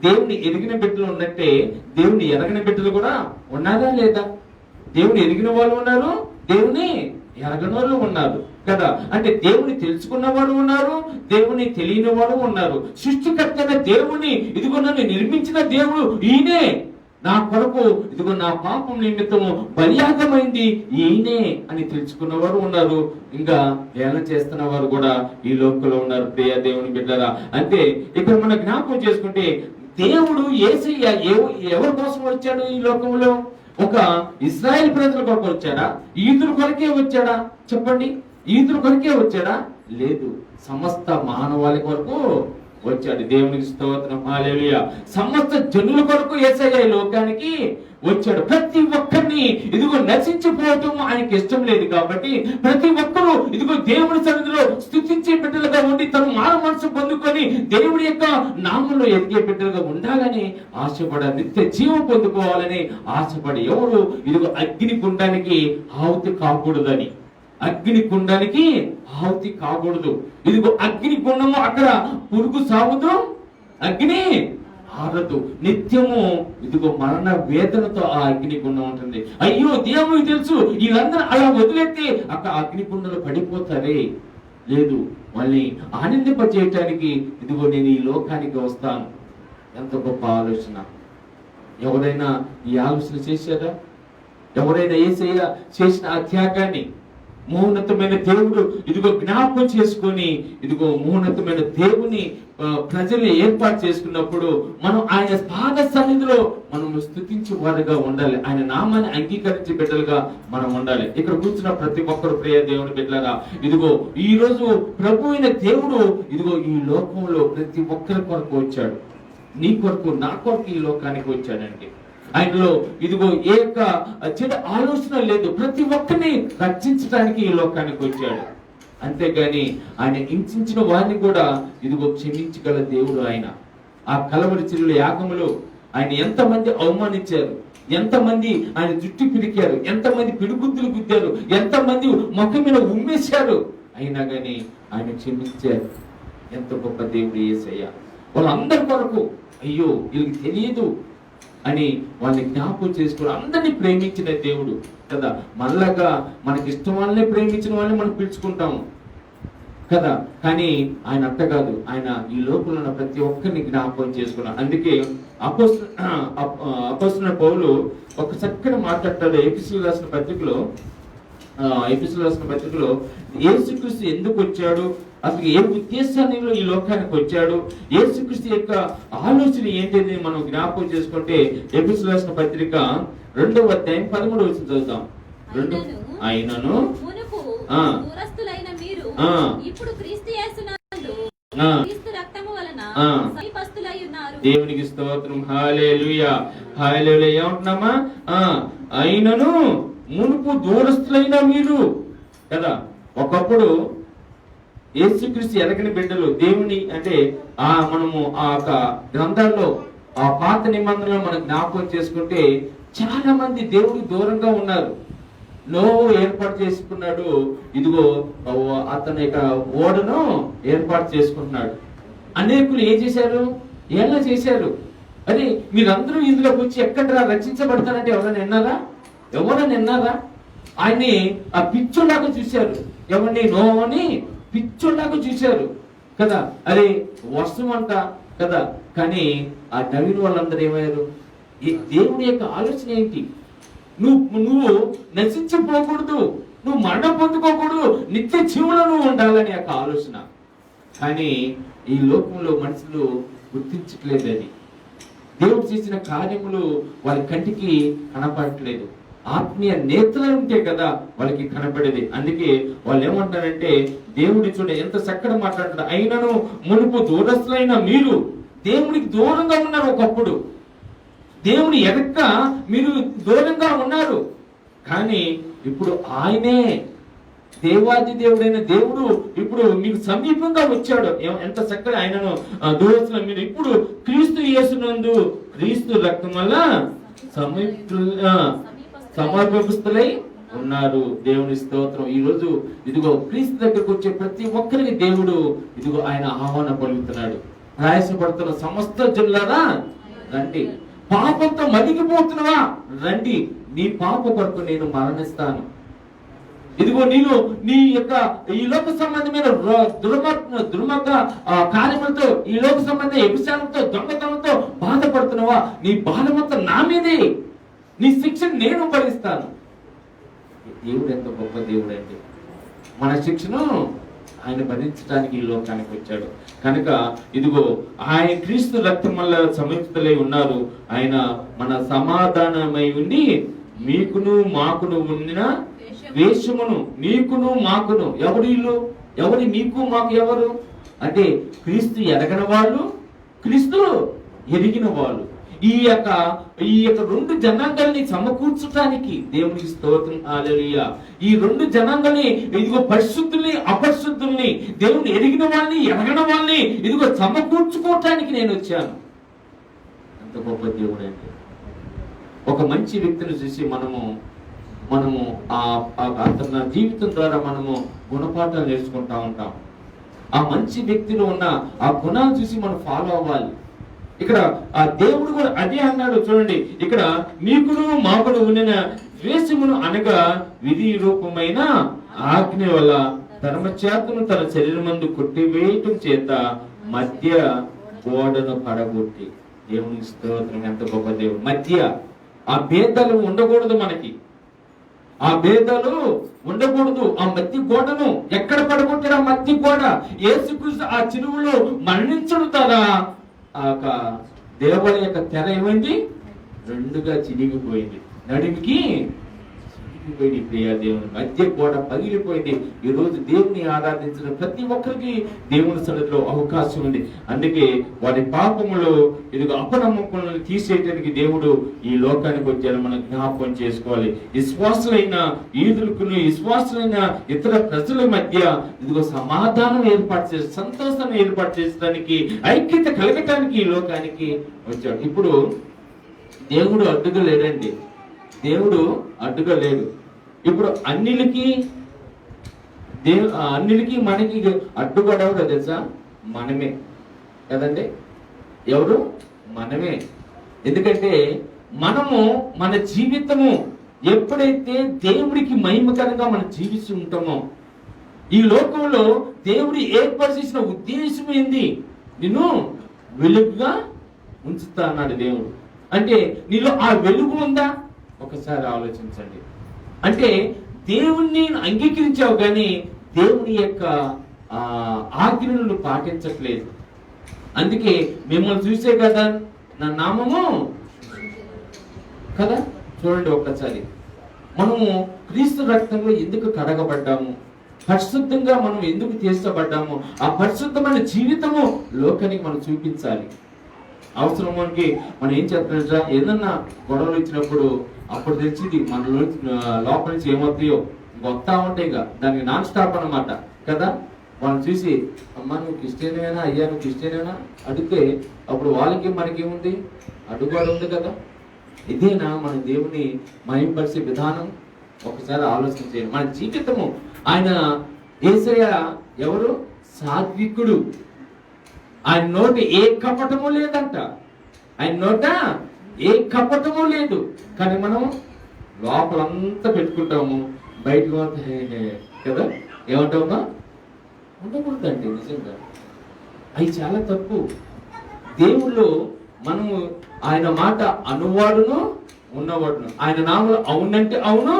దేవుని ఎరిగిన బిడ్డలు ఉన్నట్టే దేవుని ఎరగని బిడ్డలు కూడా ఉన్నారా లేదా? దేవుని ఎరిగిన వాళ్ళు ఉన్నారు, దేవుని ఎరగని వాళ్ళు ఉన్నారు కదా. అంటే దేవుని తెలుసుకున్న వారు ఉన్నారు, దేవుని తెలియని వారు ఉన్నారు. సృష్టికర్త దేవుని ఇదిగో నన్ను నిర్మించిన దేవుడు ఈయనే, నా కొరకు ఇదిగో నా పాపం నిమిత్తము బలియాగమైంది ఈయనే అని తెలుసుకున్నవారు ఉన్నారు. ఇంకా ఏళన చేస్తున్న వారు కూడా ఈ లోకంలో ఉన్నారు. ప్రియ దేవుని బిడ్డలారా, అంటే ఇక్కడ మనం జ్ఞాపకం చేసుకుంటే దేవుడు యేసయ్య ఎవరి కోసం వచ్చాడు ఈ లోకంలో? ఒక ఇశ్రాయేల్ ప్రజల కొరకు వచ్చాడా? యూదుల కొరకే వచ్చాడా? చెప్పండి. యూదుల కొరకే వచ్చాడా? లేదు, సమస్త మానవాళి కొరకు వచ్చాడు. దేవునికి స్తోత్రం, హల్లెలూయా. సమస్త జనుల కొరకు యేసయ్య ఈ లోకానికి వచ్చాడు. ప్రతి ఒక్కరిని ఇదిగో నశించిపోవటం ఆయనకి ఇష్టం లేదు కాబట్టి ప్రతి ఒక్కరూ ఇదిగో దేవుని సన్నిధిలో స్తుతించే బిడ్డలుగా ఉండి తను మారు మనసు పొందుకొని దేవుడి యొక్క నామంలో ఎదిగే బిడ్డలుగా ఉండాలని ఆశపడాలి. నిత్య జీవం పొందుకోవాలని ఆశపడి ఎవరు ఇదిగో అగ్ని గుండానికి ఆహుతి కాకూడదని అగ్ని కుండానికి ఆహుతి కాకూడదు. ఇదిగో అగ్ని గుండము, అక్కడ పురుగు సాగుతూ అగ్ని ఆరదు. నిత్యము ఇదిగో మరణ వేదనతో ఆ అగ్ని గుండం ఉంటుంది. అయ్యో దేవునికి తెలుసు వీళ్ళందరూ అలా వదిలేస్తే అక్కడ అగ్ని గుండంలో పడిపోతారే. లేదు, వాళ్ళని ఆనందింపజేయటానికి ఇదిగో నేను ఈ లోకానికి వస్తాను. ఎంత గొప్ప ఆలోచన! ఎవరైనా ఈ ఆలోచన చేశారా? ఎవరైనా యేసయ్య చేసిన ఆ త్యాగాన్ని మహోన్నతమైన దేవుడు ఇదిగో జ్ఞాపకం చేసుకొని ఇదిగో మహోన్నతమైన దేవుని ప్రజల్ని ఏర్పాటు చేసుకున్నప్పుడు మనం ఆయన పాద సన్నిధిలో మనం స్తుతించే వారుగా ఉండాలి. ఆయన నామాన్ని అంగీకరించే బిడ్డలుగా మనం ఉండాలి. ఇక్కడ కూర్చున్న ప్రతి ఒక్కరు ప్రియ దేవుని బిడ్డలుగా ఇదిగో ఈ రోజు ప్రభు అయిన దేవుడు ఇదిగో ఈ లోకంలో ప్రతి ఒక్కరి కొరకు వచ్చాడు. నీ కొరకు, నా కొరకు ఈ లోకానికి వచ్చాడండి. ఆయనలో ఇదిగో ఏ చెడు ఆలోచన లేదు. ప్రతి ఒక్కరిని రక్షించడానికి ఈ లోకానికి వచ్చాడు. అంతేగాని ఆయన హింసించిన వారిని కూడా ఇదిగో క్షమించగల దేవుడు ఆయన. ఆ కలవరి చిల్లుల యాగములో ఆయన ఎంతమంది అవమానించారు, ఎంతమంది ఆయన జుట్టు పిరికారు, ఎంతమంది పిడిగుద్దులు గుద్దారు, ఎంతమంది ముఖం మీద ఉమ్మేశారు, అయినా గాని ఆయన క్షమించారు. ఎంత గొప్ప దేవుడు యేసయ్య! వాళ్ళందరి కొరకు అయ్యో వీళ్ళకి తెలియదు అని వాళ్ళని జ్ఞాపకం చేసుకుని అందరినీ ప్రేమించిన దేవుడు కదా. మళ్ళాగా మనకి ఇష్టం వాళ్ళనే ప్రేమించిన వాళ్ళని మనం పిలుచుకుంటాము కదా. కానీ ఆయన అట్ట కాదు. ఆయన ఈ లోకంలో ఉన్న ప్రతి ఒక్కరిని జ్ఞాపకం చేసుకున్నాడు. అందుకే అపోస్తలుడైన పౌలు ఒక చక్కని మాట్లాడతాడు ఎఫెసీయులకు రాసిన పత్రికలో యేసుక్రీస్తు ఎందుకు వచ్చాడు, అసలు ఏ ఉద్దేశాన్ని ఈ లోకానికి వచ్చాడు, యేసుక్రీస్తు యొక్క ఆలోచన ఏంటిది మనం జ్ఞాపకం చేసుకుంటే ఎఫెసీయులకు రాసిన పత్రిక 2వ అధ్యాయం 13వ వచనం చదువుతాం. ఆయనను దేవునికి స్తోత్రం. హల్లెలూయా, హల్లెలూయా. ఏమంటున్నామా? ఆయనను మునుపు దూరస్తులైన మీరు కదా. ఒకప్పుడు యేసుక్రీస్తు ఎరగని బిడ్డలు దేవుని అంటే మనము ఆ గ్రంథాల్లో ఆ పాత నిబంధనలు మనం జ్ఞాపకం చేసుకుంటే చాలా మంది దేవుడికి దూరంగా ఉన్నారు. నోవహు ఏర్పాటు చేసుకున్నాడు. ఇదిగో అతని యొక్క ఓడను ఏర్పాటు చేసుకుంటున్నాడు. అనేకులు ఏం చేశారు? ఎలా చేశారు? అరే మీరందరూ ఇందులోకి వచ్చి ఎక్కడ రక్షించబడతారంటే ఎవరైనా విన్నారా? ఆయన్ని ఆ పిచ్చోలాగా చూశారు. ఎవరిని? నోవహుని పిచ్చోలాగా చూశారు కదా. అరే వర్షం అంట కదా. కానీ ఆ నవీన్ వాళ్ళందరూ ఏమయ్యారు? దేవుని యొక్క ఆలోచన ఏంటి? నువ్వు నశించిపోకూడదు, నువ్వు మరణం పొందుకోకూడదు, నిత్య జీవులో నువ్వు ఉండాలని యొక్క ఆలోచన. కానీ ఈ లోకంలో మనుషులు గుర్తించట్లేదని, దేవుడు చేసిన కార్యములు వాళ్ళ కంటికి కనపడట్లేదు. ఆత్మీయ నేత్రాలు ఉంటే కదా వాళ్ళకి కనపడేది. అందుకే వాళ్ళు ఏమంటారంటే దేవుడి చూడ ఎంత చక్కగా మాట్లాడతారు. అయినను మునుపు దూరస్తులైన మీరు దేవునికి దూరంగా ఉన్నారు. ఒకప్పుడు దేవుని ఎదక్క మీరు దూరంగా ఉన్నారు. కానీ ఇప్పుడు ఆయనే దేవాది దేవుడైన దేవుడు ఇప్పుడు మీకు సమీపంగా వచ్చాడు. ఎంత చక్కగా ఆయనను దూరస్తులు మీరు ఇప్పుడు క్రీస్తు యేసునందు క్రీస్తు రక్తం వల్ల సమర్పిస్తులై ఉన్నారు. దేవుని స్తోత్రం. ఈ రోజు ఇదిగో క్రీస్తు దగ్గరకు వచ్చే ప్రతి ఒక్కరికి దేవుడు ఇదిగో ఆయన ఆహ్వానం పలుకుతున్నాడు. ప్రయాసపడుతున్న సమస్త జనులారా రండి, పాపంతో మలిగిపోతున్నావా రండి, నీ పాప కొరకు నేను మరణిస్తాను. ఇదిగో నేను నీ యొక్క ఈ లోక సంబంధమైన దుర్మార్గ కార్యములతో, ఈ లోక సంబంధ వ్యభిచారంతో, దొంగతనంతో బాధపడుతున్నావా? నీ బాధమంతా నా మీదే, నీ శిక్షను నేను భరిస్తాను. దేవుడు ఎంత గొప్ప దేవుడు అండి. మన శిక్షను ఆయన భరించడానికి ఈ లోకానికి వచ్చాడు కనుక ఇదిగో ఆయన క్రీస్తు రక్తం వల్ల సమీపితులై ఉన్నారు. ఆయన మన సమాధానమై ఉండి మీకును మాకును ఉన్న ద్వేషమును, నీకును మాకును. ఎవరి నీకు మాకు ఎవరు అంటే క్రీస్తు ఎరగని వాళ్ళు, క్రీస్తు ఎరిగిన వాళ్ళు. ఈ యొక్క రెండు జనాంగాల్ని సమకూర్చడానికి దేవునికి స్తోత్రం. హల్లెలూయా. ఈ రెండు జనాంగాల్ని ఇదిగో పరిశుద్ధుల్ని అపరిశుద్ధుల్ని, దేవుని ఎరిగిన వాళ్ళని ఎరగని వాళ్ళని ఇదిగో సమకూర్చుకోవటానికి నేను వచ్చాను. ఎంత గొప్ప దేవుడు అంటే. ఒక మంచి వ్యక్తిని చూసి మనము మనము అతని జీవితం ద్వారా మనము గుణపాఠాలు నేర్చుకుంటా ఉంటాం. ఆ మంచి వ్యక్తిలో ఉన్న ఆ గుణాలు చూసి మనం ఫాలో అవ్వాలి. ఇక్కడ ఆ దేవుడు కూడా అదే అన్నాడు చూడండి. ఇక్కడ మీకును మాకును ఉండిన ద్వేషమును అనగా విధి రూపమైన ఆజ్ఞ వల్ల ధర్మశాస్త్రము తన శరీరమందు కొట్టివేయటం చేత మధ్య గోడను పడగొట్టి. దేవుని స్తోత్రం. ఎంత గొప్ప దేవుడు. మధ్య ఆ భేదాలు ఉండకూడదు, మనకి ఆ భేదాలు ఉండకూడదు. ఆ మధ్య గోడను ఎక్కడ పడగొట్టారు? ఆ మధ్య గోడ యేసుక్రీస్తు ఆ చిలువలో మరణించడు కదా, ఆ దేవాలయం యొక్క తెర ఏమైంది? రెండుగా చినిగిపోయింది, నడిమికి చినిగిపోయింది. ప్రియ దేవుని మధ్య గోడ పగిలిపోయింది. ఈ రోజు దేవుని ఆరాధించిన ప్రతి ఒక్కరికి దేవుని సన్నిధిలో అవకాశం ఉంది. అందుకే వారి పాపములు ఇదిగో అపనమ్మకాలను తీసేయడానికి దేవుడు ఈ లోకానికి వచ్చారు. మనం జ్ఞాపకం చేసుకోవాలి. విశ్వాసులైన ఈదులకును విశ్వాసులైన ఇతర ప్రజల మధ్య ఇదిగో సమాధానం ఏర్పాటు చేసి సంతోషాన్ని ఏర్పాటు చేసడానికి, ఐక్యత కలగటానికి ఈ లోకానికి వచ్చాడు. ఇప్పుడు దేవుడు అడ్డుగా లేడండి. దేవుడు అడ్డుగా లేడు. ఇప్పుడు అన్నిటికీ మనకి అడ్డుపడవరు తెలుసా? మనమే కదండి. ఎవరు? మనమే. ఎందుకంటే మనము మన జీవితము ఎప్పుడైతే దేవుడికి మహిమకరంగా మనం జీవిస్తూ ఉంటామో, ఈ లోకంలో దేవుడు ఏర్పరిచిన ఉద్దేశం ఏంది? నిన్ను వెలుగుగా ఉంచుతా అన్నాడు దేవుడు. అంటే నీలో ఆ వెలుగు ఉందా? ఒకసారి ఆలోచించండి. అంటే దేవుణ్ణి అంగీకరించావు కానీ దేవుని యొక్క ఆజ్ఞలను పాటించట్లేదు. అందుకే మిమ్మల్ని చూసే కదా నా నామము కదా. చూడండి ఒక్కసారి, మనము క్రీస్తు రక్తంలో ఎందుకు కడగబడ్డాము? పరిశుద్ధంగా మనం ఎందుకు తీర్చబడ్డాము? ఆ పరిశుద్ధమైన జీవితము లోకానికి మనం చూపించాలి. అవసరం మనకి మనం ఏం చేస్తాం? ఏదన్నా గొడవలు ఇచ్చినప్పుడు అప్పుడు తెచ్చింది మన లోపల నుంచి ఏమవుతాయో వస్తా ఉంటాయి. దానికి నాన్ స్టాప్ అన్నమాట కదా. వాళ్ళని చూసి అమ్మ నువ్వు క్రిస్టియనేనా, అయ్యా నువ్వు క్రిస్టియనేనా అడిగితే అప్పుడు వాళ్ళకి మనకేముంది? అడ్డుగోడ ఉంది కదా. ఇదేనా మన దేవుని మహింపరిచే విధానం? ఒకసారి ఆలోచించేయండి. మన జీవితము ఆయన యేసయ్య ఎవరు? సాత్వికుడు. ఆయన నోట ఏ కపటము లేదంట. ఆయన నోట ఏ కపటము లేదు. కానీ మనం లోపలంతా పెట్టుకుంటాము, బయటకు కదా ఏమంటామా? ఉండకూడదండి నిజంగా. అవి చాలా తప్పు. దేవుళ్ళు మనము ఆయన మాట అనువాడును ఉన్నవాడును. ఆయన నామలు అవునంటే అవును,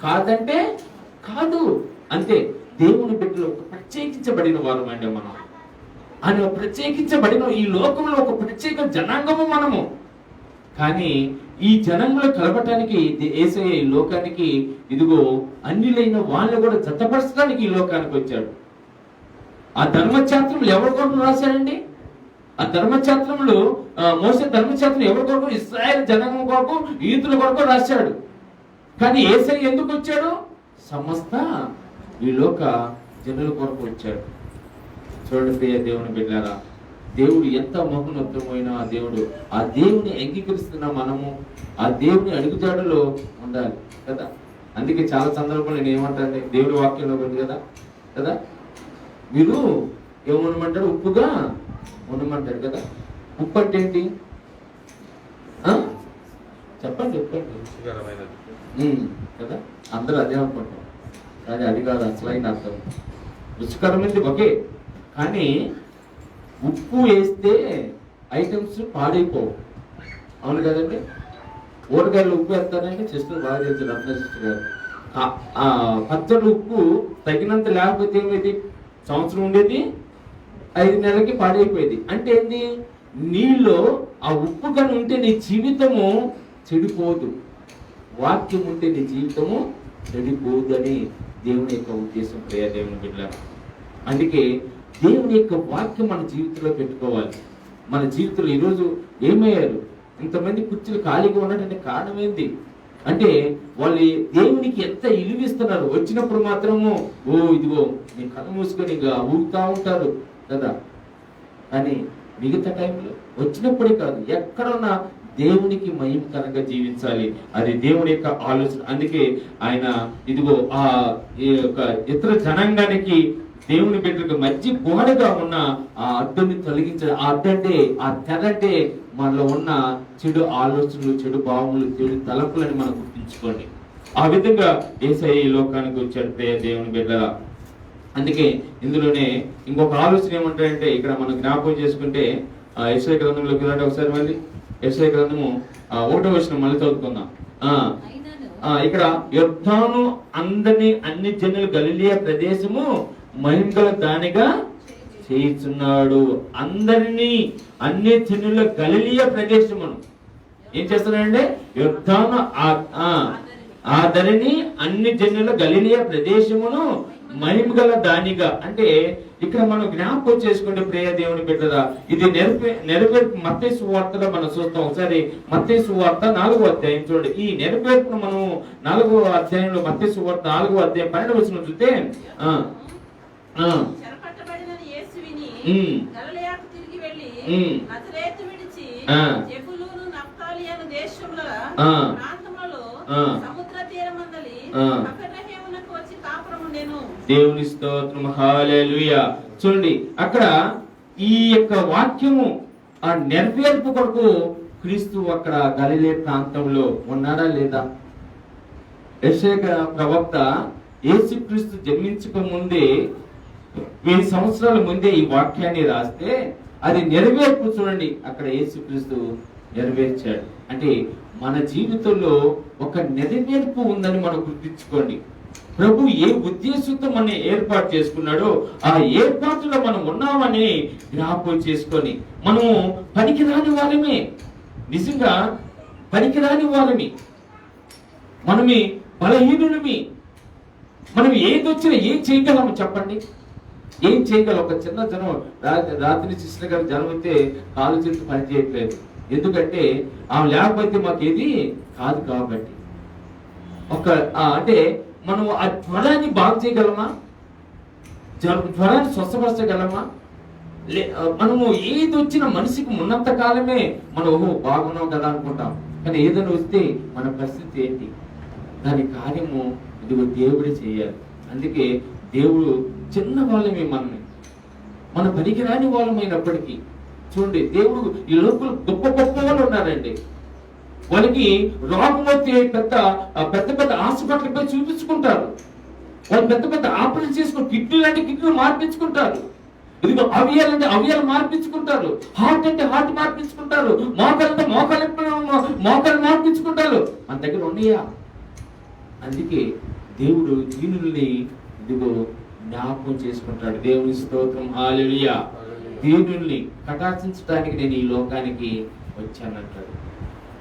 కాదంటే కాదు. అంతే. దేవుని బిడ్డలు ఒక ప్రత్యేకించబడిన వారు అండి మనం. ఆయన ప్రత్యేకించబడిన ఈ లోకంలో ఒక ప్రత్యేక జనాంగము మనము. కానీ ఈ జనంలో కలపటానికి యేసయ్య ఈ లోకానికి ఇదిగో అన్యులైన వాళ్ళని కూడా జతపరచడానికి ఈ లోకానికి వచ్చాడు. ఆ ధర్మశాస్త్రం ఎవరి కొరకు రాశాడండి? ఆ ధర్మశాస్త్రంలో మోసే ధర్మశాస్త్రం ఎవరి కొరకు? ఇశ్రాయేలు జనాంగం కొరకు, యూదుల కొరకు రాశాడు. కానీ యేసయ్య ఎందుకు వచ్చాడు? సమస్త ఈ లోక జనుల కొరకు వచ్చాడు. చూడండి ప్రియ దేవుని బిడ్డలారా, దేవుడు ఎంత మహోన్నతమైన ఆ దేవుడు. ఆ దేవుని అంగీకరిస్తున్న మనము ఆ దేవుని అడుగుజాడలో ఉండాలి కదా. అందుకే చాలా సందర్భంలో నేను ఏమంటాను, దేవుడి వాక్యంలో ఉంది కదా కదా మీరు ఏమనమంటారు? ఉప్పుగా ఉండమంటారు కదా. ఉప్పు అంటే ఏంటి చెప్పండి చెప్పండి కదా. అందరూ అదే అనుకుంటాం, కానీ అది కాదు అసలైన అర్థం. రుచికరమైనది ఒకే, కానీ ఉప్పు వేస్తే ఐటమ్స్ పాడైపోవు. అవును కదండి. ఊరగాయలు ఉప్పు వేస్తారంటే సిస్టర్ బాగా చేస్తారు, అర్థం సిస్టర్ గారు. పచ్చడి ఉప్పు తగినంత లేకపోతే ఏమైంది? సంవత్సరం ఉండేది 5 నెలలకి పాడైపోయేది. అంటే ఏంటి? నీలో ఆ ఉప్పు కానీ ఉంటే నీ జీవితము చెడిపోదు. వాక్యం ఉంటే నీ జీవితము చెడిపోదు అని దేవుని యొక్క ఉద్దేశం. ప్రియ దేవుని బిడ్డ, అందుకే దేవుని యొక్క వాక్యం మన జీవితంలో పెట్టుకోవాలి. మన జీవితంలో ఈరోజు ఏమయ్యారు? ఇంతమంది కుర్చీలు ఖాళీగా ఉన్నటువంటి కారణం ఏంటి అంటే వాళ్ళు దేవునికి ఎంత ఇలువిస్తున్నారు. వచ్చినప్పుడు మాత్రము ఓ ఇదిగో నీ కళ్ళు మూసుకొని ఊగుతా ఉంటారు కదా. కానీ మిగతా టైంలో వచ్చినప్పుడే కాదు, ఎక్కడున్నా దేవునికి మహిమకరంగా జీవించాలి. అది దేవుని యొక్క ఆలోచన. అందుకే ఆయన ఇదిగో ఈ యొక్క ఇతర జనాంగానికి దేవుని బిడ్డలకు మధ్య గోడగా ఉన్న ఆ అడ్డుని తొలగించాలి. ఆ అడ్డంటే, ఆ తెరంటే మనలో ఉన్న చెడు ఆలోచనలు, చెడు భావములు, చెడు తలపులని మనం గుర్తించుకోండి. ఆ విధంగా యేసయ్య ఈ లోకానికి వచ్చాడు ప్రియ దేవుని బిడ్డ. అందుకే ఇందులోనే ఇంకొక ఆలోచన ఏమంటాడంటే, ఇక్కడ మనం జ్ఞాపకం చేసుకుంటే యెషయా గ్రంథంలోకి రండి ఒకసారి. మళ్ళీ యెషయా గ్రంథము 1వ వచనం మళ్ళీ చదువుకుందాం. ఇక్కడ యొర్దాను అన్ని జనులు గలిలయ ప్రదేశము మహిమగల దానిగా చేయుచున్నాడు. అన్ని జనుల గలిలయ ప్రదేశమును ఏం చేస్తున్నాడంటే, యొర్దాను ఆ ధరిని అన్ని జనుల గలిలయ ప్రదేశమును మహిమగల దానిగా. అంటే ఇక్కడ మనం జ్ఞాపకం చేసుకుంటే ప్రియ దేవుని బిడ్డరా, ఇది నెరవేర్పు మత్తయి సువార్తలో మనం చూస్తాం. ఒకసారి మత్తయి సువార్త 4వ అధ్యాయం చూడండి. ఈ నెరవేర్పును మనం 4వ అధ్యాయంలో మత్తయి సువార్త 4వ అధ్యాయం 12వ వచనం చూస్తే దేవుని స్తోత్రం, హల్లెలూయా. చూడండి అక్కడ ఈ యొక్క వాక్యము ఆ నెరవేర్పు కొరకు క్రీస్తు అక్కడ గలిలే ప్రాంతంలో ఉన్నాడా లేదా? యెషయా ప్రవక్త యేసుక్రీస్తు జన్మించక ముందే 1000 సంవత్సరాల ముందే ఈ వాక్యాన్ని రాస్తే అది నెరవేర్పు చూడండి అక్కడ యేసుక్రీస్తు నెరవేర్చాడు. అంటే మన జీవితంలో ఒక నెరవేర్పు ఉందని మనం గుర్తించుకోండి. ప్రభు ఏ ఉద్దేశంతో మనం ఏర్పాటు చేసుకున్నాడో ఆ ఏర్పాటులో మనం ఉన్నామని జ్ఞాపకం చేసుకొని, మనము పనికిరాని వాళ్ళమే, నిజంగా పనికిరాని వాళ్ళమి, మనమే బలహీనులమి. మనం ఏదొచ్చినా ఏం చేయగలము చెప్పండి? ఏం చేయగలం? ఒక చిన్న జనం రాత్రి సిస్టర్ గారు జనం అయితే కాలు చేతి పని చేయట్లేదు. ఎందుకంటే ఆమె లేకపోతే మాకు ఏది కాదు. కాబట్టి అంటే మనం ఆ జ్వరాన్ని బాగు చేయగలమా? జ్వరాన్ని స్వస్థపరచగలమా? మనము ఏది వచ్చిన మనిషికి ఉన్నంత కాలమే మనం బాగున్నాం కదా అనుకుంటాం. కానీ ఏదైనా వస్తే మన పరిస్థితి ఏంటి? దాని కార్యము ఇదిగో దేవుడే చేయాలి. అందుకే దేవుడు చిన్న వాళ్ళమే, మన పనికిరాని వాళ్ళమైనప్పటికీ చూడండి, దేవుడు ఈ లోపల గొప్ప గొప్ప వాళ్ళు ఉన్నారండి. వాళ్ళకి రోగం వస్తే పెద్ద పెద్ద హాస్పిటల్పై చూపించుకుంటారు. వాళ్ళు పెద్ద పెద్ద ఆపరేషన్ చేసుకుని కిడ్నీలు అంటే కిడ్నీలు మార్పించుకుంటారు. ఇదిగో అవియాలు అంటే అవియాలు మార్పించుకుంటారు. హార్ట్ అంటే హార్ట్ మార్పించుకుంటారు. మోకాలు అంటే మోకాలు మార్పించుకుంటారు. మన దగ్గర ఉన్నాయా? అందుకే దేవుడు దీనుల్ని ఇదిగో జ్ఞాపకం చేసుకుంటాడు. దేవుని స్తోత్రం, హల్లెలూయా. దీనుల్ని కటాక్షించడానికి నేను ఈ లోకానికి వచ్చానంటాడు.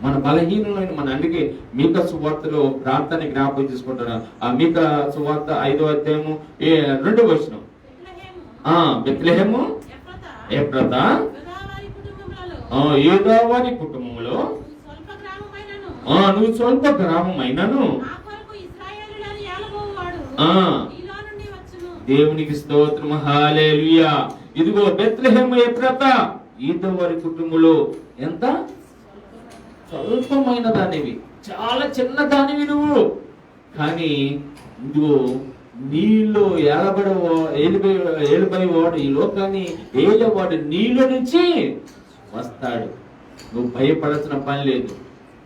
మన బలహీనులైన మన, అందుకే మీకా సువార్తలో ప్రార్థన జ్ఞాపకం చేసుకుంటాడు. ఆ మీకా సువార్త 5వ అధ్యాయము 2వ వచనం. బెత్లెహేము ఎఫ్రాతా యూదావారి కుటుంబంలో నువ్వు స్వల్ప గ్రామమైనను. దేవునికి స్తోత్రం, హల్లెలూయా. ఇదిగో బెత్లెహేము ఎఫ్రాతా యూదావారి కుటుంబంలో ఎంత స్వల్పమైన దానివి, చాలా చిన్న దానివి నువ్వు. కానీ ఇదిగో నీలో ఏలుబడివాడు, ఈ లోకాన్ని ఏలేవాడు నీలో నుంచి వస్తాడు. నువ్వు భయపడాల్సిన పని లేదు.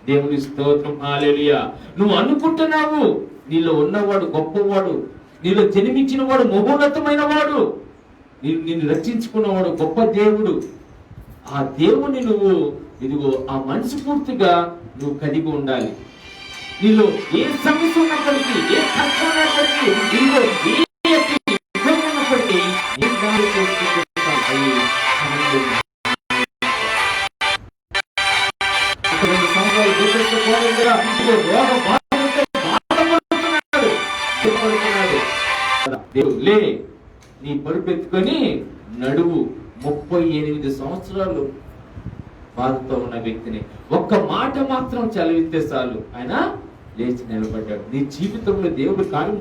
దేవుని స్తోత్రం, హల్లెలూయా. నువ్వు అనుకుంటున్నావు నీలో ఉన్నవాడు గొప్పవాడు, నీలో జన్మించిన వాడు మహోన్నతమైన వాడు, నిన్ను రక్షించుకున్నవాడు గొప్ప దేవుడు. ఆ దేవుని నువ్వు ఇదిగో ఆ మనస్ఫూర్తిగా నువ్వు కలిగి ఉండాలి. నీలో ఏ సమస్య ఉన్నప్పటికీ, ఏ కష్టం ఉన్నప్పటికీ, నీలో ఏ ఉన్నప్పటికీ లే, నీ పరుపెత్తుకొని నడువు. 38 సంవత్సరాలు బాధతో ఉన్న వ్యక్తిని ఒక్క మాట మాత్రం చదివితే చాలు ఆయన లేచి నిలబడ్డాడు. నీ జీవితంలో దేవుడు కార్యం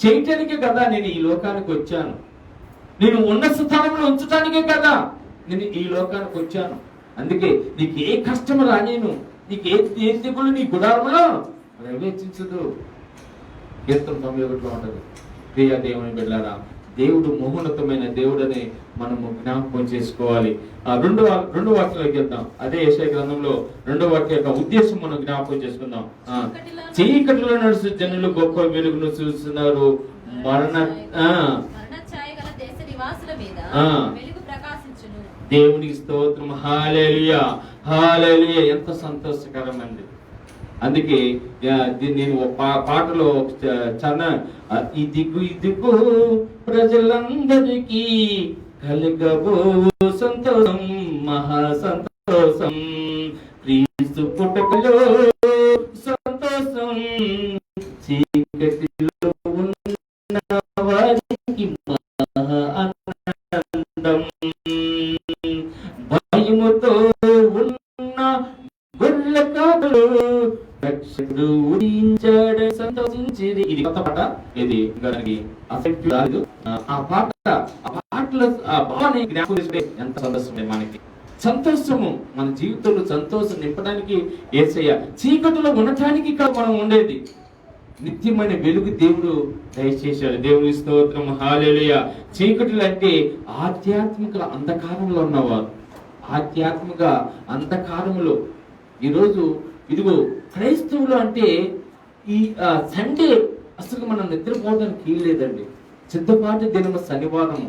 చేయటానికే కదా నేను ఈ లోకానికి వచ్చాను. నేను ఉన్నత స్థానంలో ఉంచడానికే కదా నేను ఈ లోకానికి వచ్చాను. అందుకే నీకు ఏ కష్టం రానేను, నీకు ఏ దిగులు నీ గుడారంలో ప్రవేశించదు. కీర్తన 91లో ఉంటది. ప్రియ దేవుని బిడ్డలారా, దేవుడు మహోన్నతమైన దేవుడని మనము జ్ఞాపకం చేసుకోవాలి. రెండు వాక్యాలకు వెళ్దాం. అదే యెషయా గ్రంథంలో 2వ వాక్యం యొక్క ఉద్దేశం మనం జ్ఞాపకం చేసుకుందాం. చీకటిలో నడుచు జనులు గొప్ప వెలుగును చూస్తున్నారు, దేవునికి స్తోత్రం. హల్లెలూయా, హల్లెలూయా. ఎంత సంతోషకరమండి. అందుకే నేను పాటలో ఈ దిక్కు ప్రజలందరికీ కలగబో సంతోషం, మహా సంతోషం, క్రీస్తు పుట్టుకలో సంతోషం, చీకటిలో ఉన్న వారికి మహా ఆనందం, భయముతో ఉన్న గొల్ల కాపులు రక్షకుడు ఉదయించాడు సంతోషించేది. ఇది కొత్త పాట. ఇది ఆ పాటలో ఆ భావాన్ని జ్ఞాపకం చేసుకుంటే ఎంత సంతోషమే మనకి. సంతోషము మన జీవితంలో సంతోషం నింపడానికి యేసయ్య చీకటిలో ఉండటానికి ఇక్కడ మనం ఉండేది. నిత్యమైన వెలుగు దేవుడు దయచేశాడు. దేవుని స్తోత్రం. హల్లెలూయా. చీకటిలు అంటే ఆధ్యాత్మిక అంధకారంలో ఉన్నవారు, ఆధ్యాత్మిక అంధకారంలో. ఈరోజు ఇదిగో క్రైస్తవులు అంటే ఈ సండే అసలు మనం నిద్రపోవడానికి లేదండి. సిద్ధపాటు దినము శనివారము.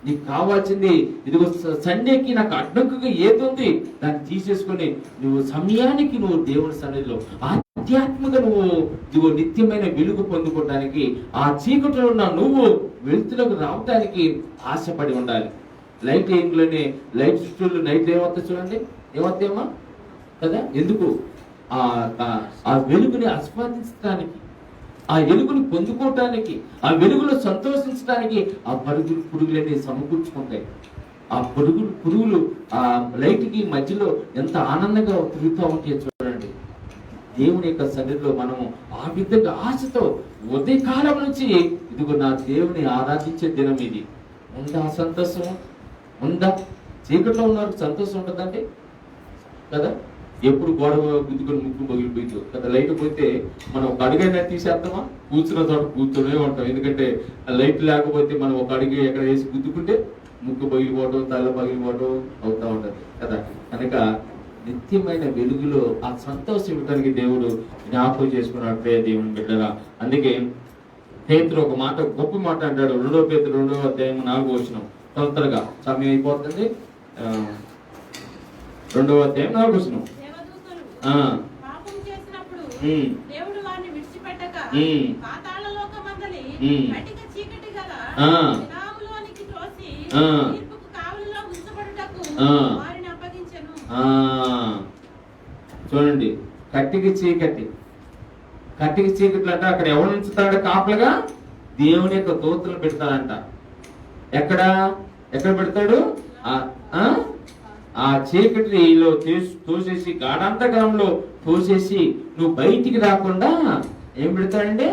నీకు కావాల్సింది ఇదిగో సండేకి నాకు అడ్డంకుగా ఏదుంది దాన్ని తీసేసుకొని నువ్వు సమయానికి నువ్వు దేవుని సన్నిధిలో ఆధ్యాత్మిక నువ్వు ఇదిగో నిత్యమైన వెలుగు పొందుకోవడానికి, ఆ చీకటిలో ఉన్న నువ్వు వెలుతులకు రావడానికి ఆశపడి ఉండాలి. లైట్ ఏంలోనే లైట్ చుట్టూ నైట్ ఏమవుతుంది చూడండి, ఏమవుతాయమ్మా కదా. ఎందుకు? ఆ వెలుగుని ఆస్వాదించడానికి, ఆ వెలుగుని పొందుకోవటానికి, ఆ వెలుగులో సంతోషించడానికి ఆ పురుగులన్నీ సమకూర్చుకుంటాయి. ఆ పురుగులు ఆ లైట్కి మధ్యలో ఎంత ఆనందంగా తిరుగుతూ ఉంటాయి చూడండి. దేవుని యొక్క సన్నిధిలో మనము ఆ విధంగా ఆశతో ఉదయకాలం నుంచి ఇదిగో నా దేవుని ఆరాధించే దినం ఇది. ఉందా సంతోషం? ఉందా? చీకట్లో ఉన్నవారికి సంతోషం ఉంటుందండి కదా. ఎప్పుడు గోడ గుద్దుకొని ముక్కు పగిలిపోయింది కదా. లైట్ పోతే మనం ఒక అడుగైనా తీసేస్తామా? కూర్చున్న చోట కూర్చొనే ఉంటాం. ఎందుకంటే లైట్ లేకపోతే మనం ఒక అడుగు ఎక్కడ వేసి గుద్దుకుంటే ముక్కు పగిలిపోవడం, తల పగిలిపోవడం అవుతా ఉంటది కదా. కనుక నిత్యమైన వెలుగులో ఆ సంతోషం ఇవ్వడానికి దేవుడు జ్ఞాపకం చేసుకున్నాడు. ప్రియ దేవుని బిడ్డరా, అందుకే పేతురు ఒక మాట, గొప్ప మాట అంటాడు. 2వ పేతురు 2వ అధ్యాయం 4వ వచనం. తొందరగా సమయం అయిపోతుంది. 2వ అధ్యాయం 4వ వచనం. చూడండి, కట్టికి చీకటి అంటే అక్కడ ఎవరు ఉంచుతాడు కాపలుగా? దేవుని యొక్క దూతలు పెడతాడంట. ఎక్కడ పెడతాడు? ఆ చీకటిలో తోసేసి, గాఢాంతకాలంలో తోసేసి నువ్వు బయటికి రాకుండా ఏం పెడతాడంటే,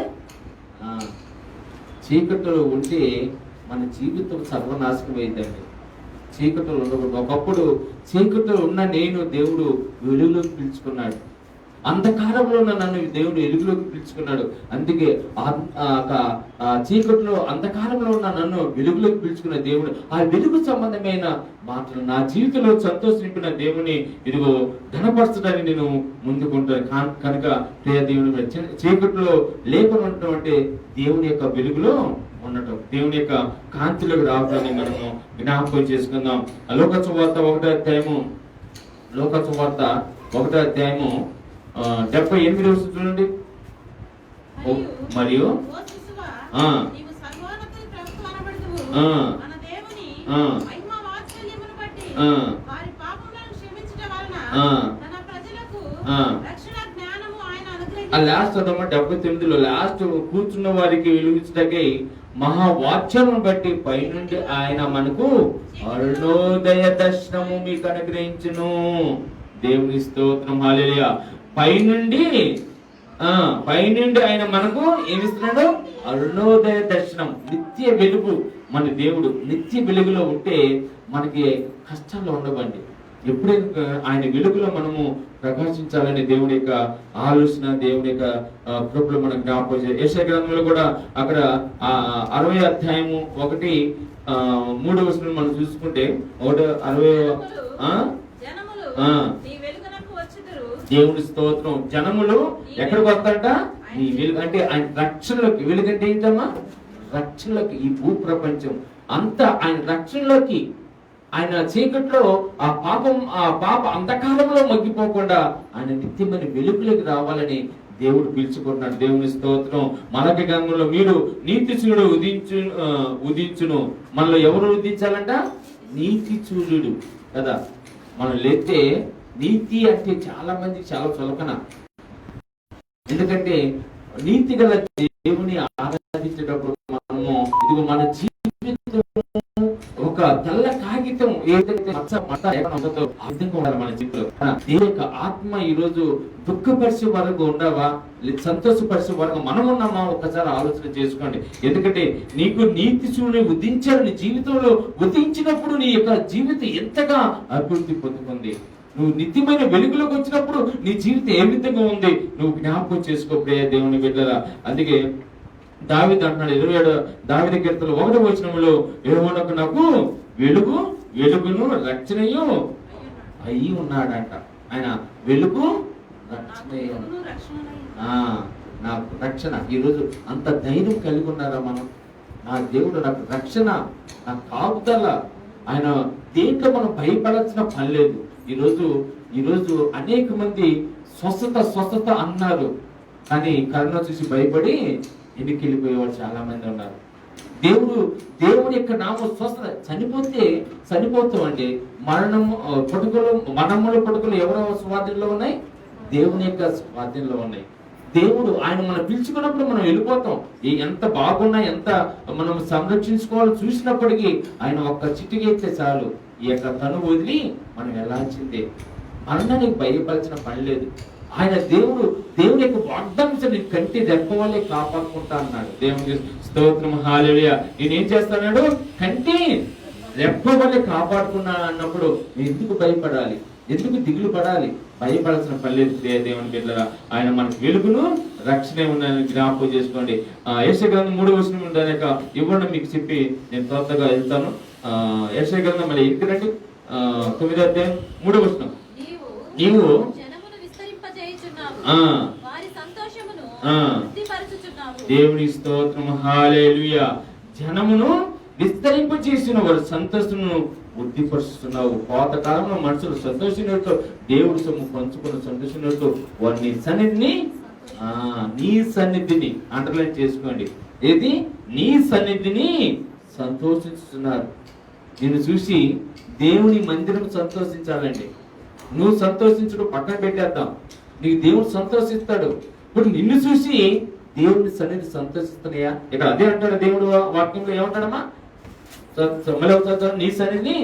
చీకటిలో ఉంటే మన జీవితం సర్వనాశనం అయిందండి. చీకటిలో ఉండకూడదు. ఒకప్పుడు చీకటిలో ఉన్న నేను దేవుడు వెలుగులోకి పిలుచుకున్నాడు. అంధకారంలో ఉన్న నన్ను దేవుడు వెలుగులోకి పిలుచుకున్నాడు. అందుకే చీకటిలో అంధకారంలో ఉన్న నన్ను వెలుగులోకి పిలుచుకున్న దేవుడు ఆ వెలుగు సంబంధమైన మాటలు నా జీవితంలో సంతోషం నింపిన దేవుని ఇదిగో ఘనపరచడానికి నేను ముందుకుంటాను. కనుక ప్రియ దేవుని చీకటిలో లేకుండా అంటే దేవుని యొక్క వెలుగులో ఉండటం, దేవుని యొక్క కాంతిలోకి రావడాన్ని మనము జ్ఞాపకం చేసుకుందాం. లోక సువార్త 1వ అధ్యాయము 78 చూడండి. మరియు లాస్ట్ అదమ్మా 79లో లాస్ట్ కూర్చున్న వారికి వెలుగించటకై మహావాక్యమును బట్టి పైనుండి ఆయన మనకు అరుణోదయ దర్శనము మీకు అనుగ్రహించును. దేవుని స్తోత్రం. హల్లెలూయా. పైనుండి ఆయన మనకు ఏమిస్తున్నాడు? అరుణోదయ దర్శనం, నిత్య వెలుగు. మన దేవుడు నిత్య వెలుగులో ఉంటే మనకి కష్టాలు ఉండవండి. ఎప్పుడైనా ఆయన వెలుగులో మనము ప్రకాశించాలని దేవుని యొక్క ఆలోచన, దేవుని యొక్క కృపలో మనం జ్ఞాపకం చేయాలి. యెషయా గ్రంథంలో కూడా అక్కడ 60వ అధ్యాయము 1-3 వచనం మనం చూసుకుంటే 60 దేవుని స్తోత్రం. జనములు ఎక్కడికి వస్తారట? ఈ వెలుగు అంటే ఆయన రక్షణలోకి. వెలుగంటే ఏంటమ్మా? రక్షణలోకి. ఈ భూ ప్రపంచం అంతా ఆయన రక్షణలోకి, ఆయన చీకట్లో ఆ పాప అంధకారంలో మగ్గిపోకుండా ఆయన నిత్యమైన వెలుగులోకి రావాలని దేవుడు పిలుచుకుంటున్నాడు. దేవుని స్తోత్రం. మలకి గ్రంథంలో మీరు నీతి సూర్యుడు ఉదించును. మనలో ఎవరు ఉదించాలంట? నీతి సూర్యుడు కదా. మనం లేతే నీతి అంటే చాలా మంది చాలా చులకన. ఎందుకంటే నీతి గల దేవుని ఆరాధించేటప్పుడు మనము ఇదిగో మన జీవితం ఒక తెల్ల కాగితం ఏదైతే ఉంటుందో ఆ విధంగా ఉండాలి మన జీవితంలో. దేవుని యొక్క ఆత్మ ఈ రోజు దుఃఖపరిచే వరకు ఉండవా, సంతోషపరిచే వరకు మనం ఉన్నామా? ఒకసారి ఆలోచన చేసుకోండి. ఎందుకంటే నీకు నీతి సూర్యుని ఉదించారు. నీ జీవితంలో ఉదించినప్పుడు నీ యొక్క జీవితం ఎంతగా అభివృద్ధి పొందుతుంది. నువ్వు నిత్యమైన వెలుగులోకి వచ్చినప్పుడు నీ జీవితం ఏ విధంగా ఉంది నువ్వు జ్ఞాపకం చేసుకో ప్రియ దేవుని బిడ్డలా. అందుకే దావీదు అంటున్నాడు 27 దావీదు కీర్తనలు 1వ వచనంలో, యెహోవాకు నాకు వెలుగును రక్షణయు అయి ఉన్నాడంట. ఆయన వెలుగు రక్షణయు, నాకు రక్షణ. ఈరోజు అంత ధైర్యం కలిగి ఉన్నారా మనం? నా దేవుడు నాకు రక్షణ, నాకు కాపుదల. ఆయన దేంట్లో మనం భయపడాల్సిన పని లేదు. ఈరోజు అనేక మంది స్వస్థత అన్నారు, కానీ కరోనా చూసి భయపడి ఇంటికి వెళ్ళిపోయేవాళ్ళు చాలా మంది ఉన్నారు. దేవుని యొక్క నామం స్వస్థత. చనిపోతాం అండి. మరణముల పడుకులు ఎవరో స్వాధీనంలో ఉన్నాయి? దేవుని యొక్క స్వాధీనంలో ఉన్నాయి. దేవుడు ఆయన మనం పిలుచుకున్నప్పుడు మనం వెళ్ళిపోతాం. ఎంత బాగున్నా, ఎంత మనం సంరక్షించుకోవాలో చూసినప్పటికీ ఆయన ఒక్క చిటికి ఎత్తే చాలు ఈ యొక్క తను వదిలి మనం వెళ్ళాల్సిందే. మరణానికి భయపడాల్సిన పని లేదు. ఆయన దేవుని యొక్క వాగ్దానం కంటి రెప్పవల్లే కాపాడుకుంటా అన్నాడు. దేవునికి స్తోత్రం, హల్లెలూయా. నేనేం చేస్తాడు? కంటి రెప్పవల్లే కాపాడుకున్నా అన్నప్పుడు ఎందుకు భయపడాలి? ఎందుకు దిగులు పడాలి? భయపడాల్సిన పని లేదు. దేవుని బిడ్డలారా, ఆయన మనకు వెలుగును రక్షణ ఉందని జ్ఞాపకం చేసుకోండి. యెషయా గ్రంథం 3వ వచనం ఉండక ఇవ్వండి మీకు చెప్పి నేను త్వరగా వెళ్తాను. యెషయా గ్రంథం మళ్ళీ ఎందుకంటే 9వ అధ్యాయం 3వ వచనం. నీవు దేవుని స్తోత్రం, హల్లెలూయా. జనమును విస్తరింపచేసిన వారి సంతోషమును వృద్ధిపరుస్తున్నావు. పాత కాలంలో మనుషులు సంతోషినట్టు దేవుడి సొమ్ము పంచుకున్న సంతోషినట్టు వారిని నీ సన్నిధిని అండర్లైన్ చేసుకోండి. ఏది? నీ సన్నిధిని సంతోషిస్తున్నారు. నిన్ను చూసి దేవుని మందిరం సంతోషించాలండి. నువ్వు సంతోషించడం పక్కన పెట్టేద్దాం. నీకు దేవుడు సంతోషిస్తాడు. ఇప్పుడు నిన్ను చూసి దేవుని సన్నిధి సంతోషిస్తున్నాయా? ఇక్కడ అదే అంటాడు దేవుడు వాక్యంలో. ఏమంటాడమ్మా? నీ సన్నిధిని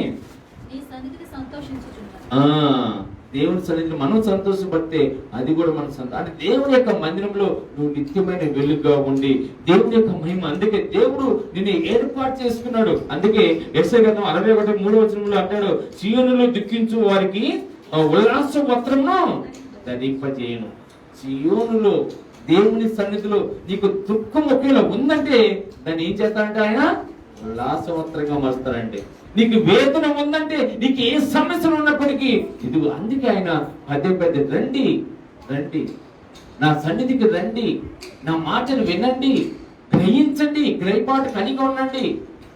దేవుని సన్నిధిని మనం సంతోషపడితే అది కూడా మన అంటే దేవుని యొక్క మందిరంలో నువ్వు నిత్యమైన వెలుగుగా ఉండి దేవుని యొక్క మహిమ. అందుకే దేవుడు నిన్ను ఏర్పాటు చేసుకున్నాడు. అందుకే యెషయా గ్రంథం 61:3వ వచనంలో అంటాడు, సీయోనులో దుఃఖించు వారికి ఉల్లాస వస్త్రమును ధరింపజేయను. సీయోనులో దేవుని సన్నిధిలో నీకు దుఃఖం ఒకేలా ఉందంటే దాన్ని ఏం చేస్తాడంటే ఆయన ఉల్లాసవంతంగా మారుస్తారంటే. నీకు వేదన ఉందంటే, నీకు ఏ సమస్యలు ఉన్నప్పటికీ ఇది అందుకే ఆయన పదే రండి నా సన్నిధికి రండి, నా మాటలు వినండి, గ్రహించండి, గ్రహిపాటు కలిగి ఉండండి.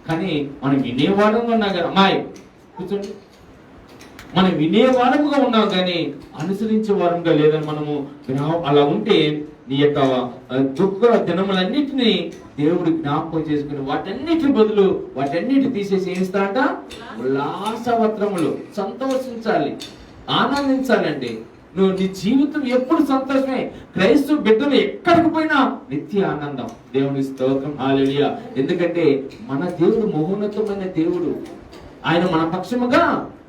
కానీ మనం వినేవాళ్ళంగా ఉన్నాం కదా. అమ్మాయి కూర్చోండి. మనం వినేవాళ్ళంగా ఉన్నాం కానీ అనుసరించే వారంగా లేదని మనము అలా ఉంటే నీ యొక్క దుఃఖ దినములన్నిటినీ దేవుడు జ్ఞాపకం చేసుకుని వాటన్నిటి బదులు వాటన్నిటి తీసేసి ఏమిస్తాడంట? ఉల్లాసవస్త్రములు. సంతోషించాలి, ఆనందించాలండి. నువ్వు నీ జీవితం ఎప్పుడు సంతోషమే. క్రైస్తవ బిడ్డలు ఎక్కడికి పోయినా నిత్య ఆనందం. దేవుని స్తోత్రం, హల్లెలూయా. ఎందుకంటే మన దేవుడు మహోన్నతమైన దేవుడు. ఆయన మన పక్షముగా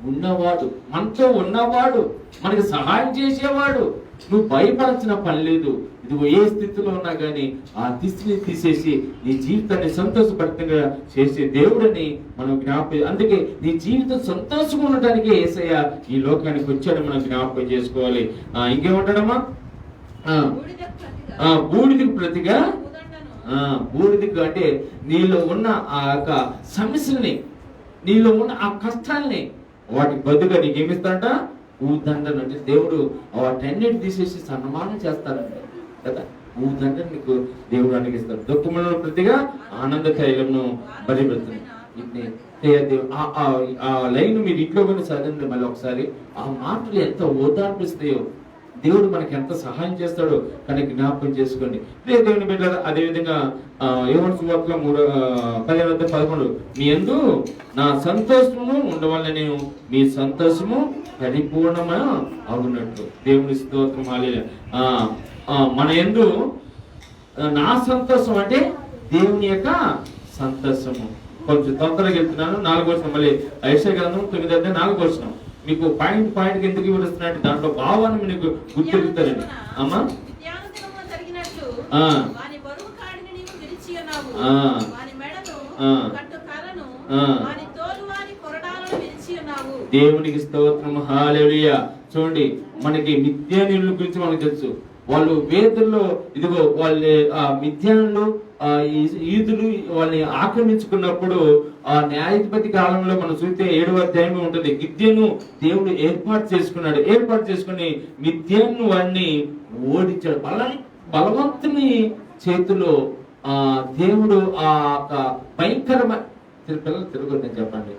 ఉన్నవాడు, మనతో ఉన్నవాడు, మనకి సహాయం చేసేవాడు. నువ్వు భయపడాల్సిన పని లేదు. ఇదిగో ఏ స్థితిలో ఉన్నా కానీ ఆ స్థితిని తీసేసి నీ జీవితాన్ని సంతోషపరితంగా చేసే దేవుడని మనం జ్ఞాపకం. అందుకే నీ జీవితం సంతోషంగా ఉండటానికి యేసయ్య ఈ లోకానికి వచ్చాడు, మనం జ్ఞాపకం చేసుకోవాలి. ఇంకేమంటాడమ్మా? బూడిదకు ప్రతిగా, బూడిదకు అంటే నీలో ఉన్న ఆ యొక్క సమస్యల్ని, నీలో ఉన్న ఆ కష్టాల్ని, వాటికి బదులుగా నీకు ఏమిస్తాడంట? ఊదండను. అంటే దేవుడు వాటన్నిటి తీసేసి సన్మానం చేస్తాడంట కదా. ఊదండ నీకు దేవుడు అనుగిస్తాడు. దుఃఖములను ప్రతిగా ఆనంద తైలమును బలిపెడుతుంది. ఆ లైన్ మీరు ఇంట్లో కూడా చదవండి మళ్ళీ ఒకసారి. ఆ మాటలు ఎంత ఓదార్పిస్తాయో, దేవుడు మనకి ఎంత సహాయం చేస్తాడో కానీ జ్ఞాపకం చేసుకోండి. దేవుని బిడ్డలారా, అదేవిధంగా యోహాను సువార్త 10:11 మీ యందు నా సంతోషము ఉండవాలని నేను మీ సంతోషము పరిపూర్ణమా అవునట్లు. దేవుని స్తోత్రం. హల్లెలూయా. మన యందు నా సంతోషం అంటే దేవుని యొక్క సంతోషము. కొంచెం తొందరగా వెళ్తున్నాను. 4వ వచనం, మళ్ళీ యెషయా గ్రంథం 9:4 మీకు పాయింట్ ఎందుకు వివరిస్తున్నట్టు దాంట్లో భావాన్ని మీకు గుర్తిస్తారండి. అమ్మా, దేవునికి స్తోత్రం. హల్లెలూయా. చూడండి, మనకి మిథ్యానీయుల గురించి మనకు తెలుసు. వాళ్ళు వేదుల్లో ఇదిగో వాళ్ళ మిథ్యానులు ఈదులు వాళ్ళని ఆక్రమించుకున్నప్పుడు ఆ న్యాయాధిపతి కాలంలో మనం చూస్తే 7వ అధ్యాయం ఉంటుంది. గిద్యోను దేవుడు ఏర్పాటు చేసుకుని మిథ్యాను వాడిని ఓడించాడు. బలవంతుని చేతిలో దేవుడు ఆ భయంకరమైన పిల్లలు తిరగొద్దని చెప్పండి,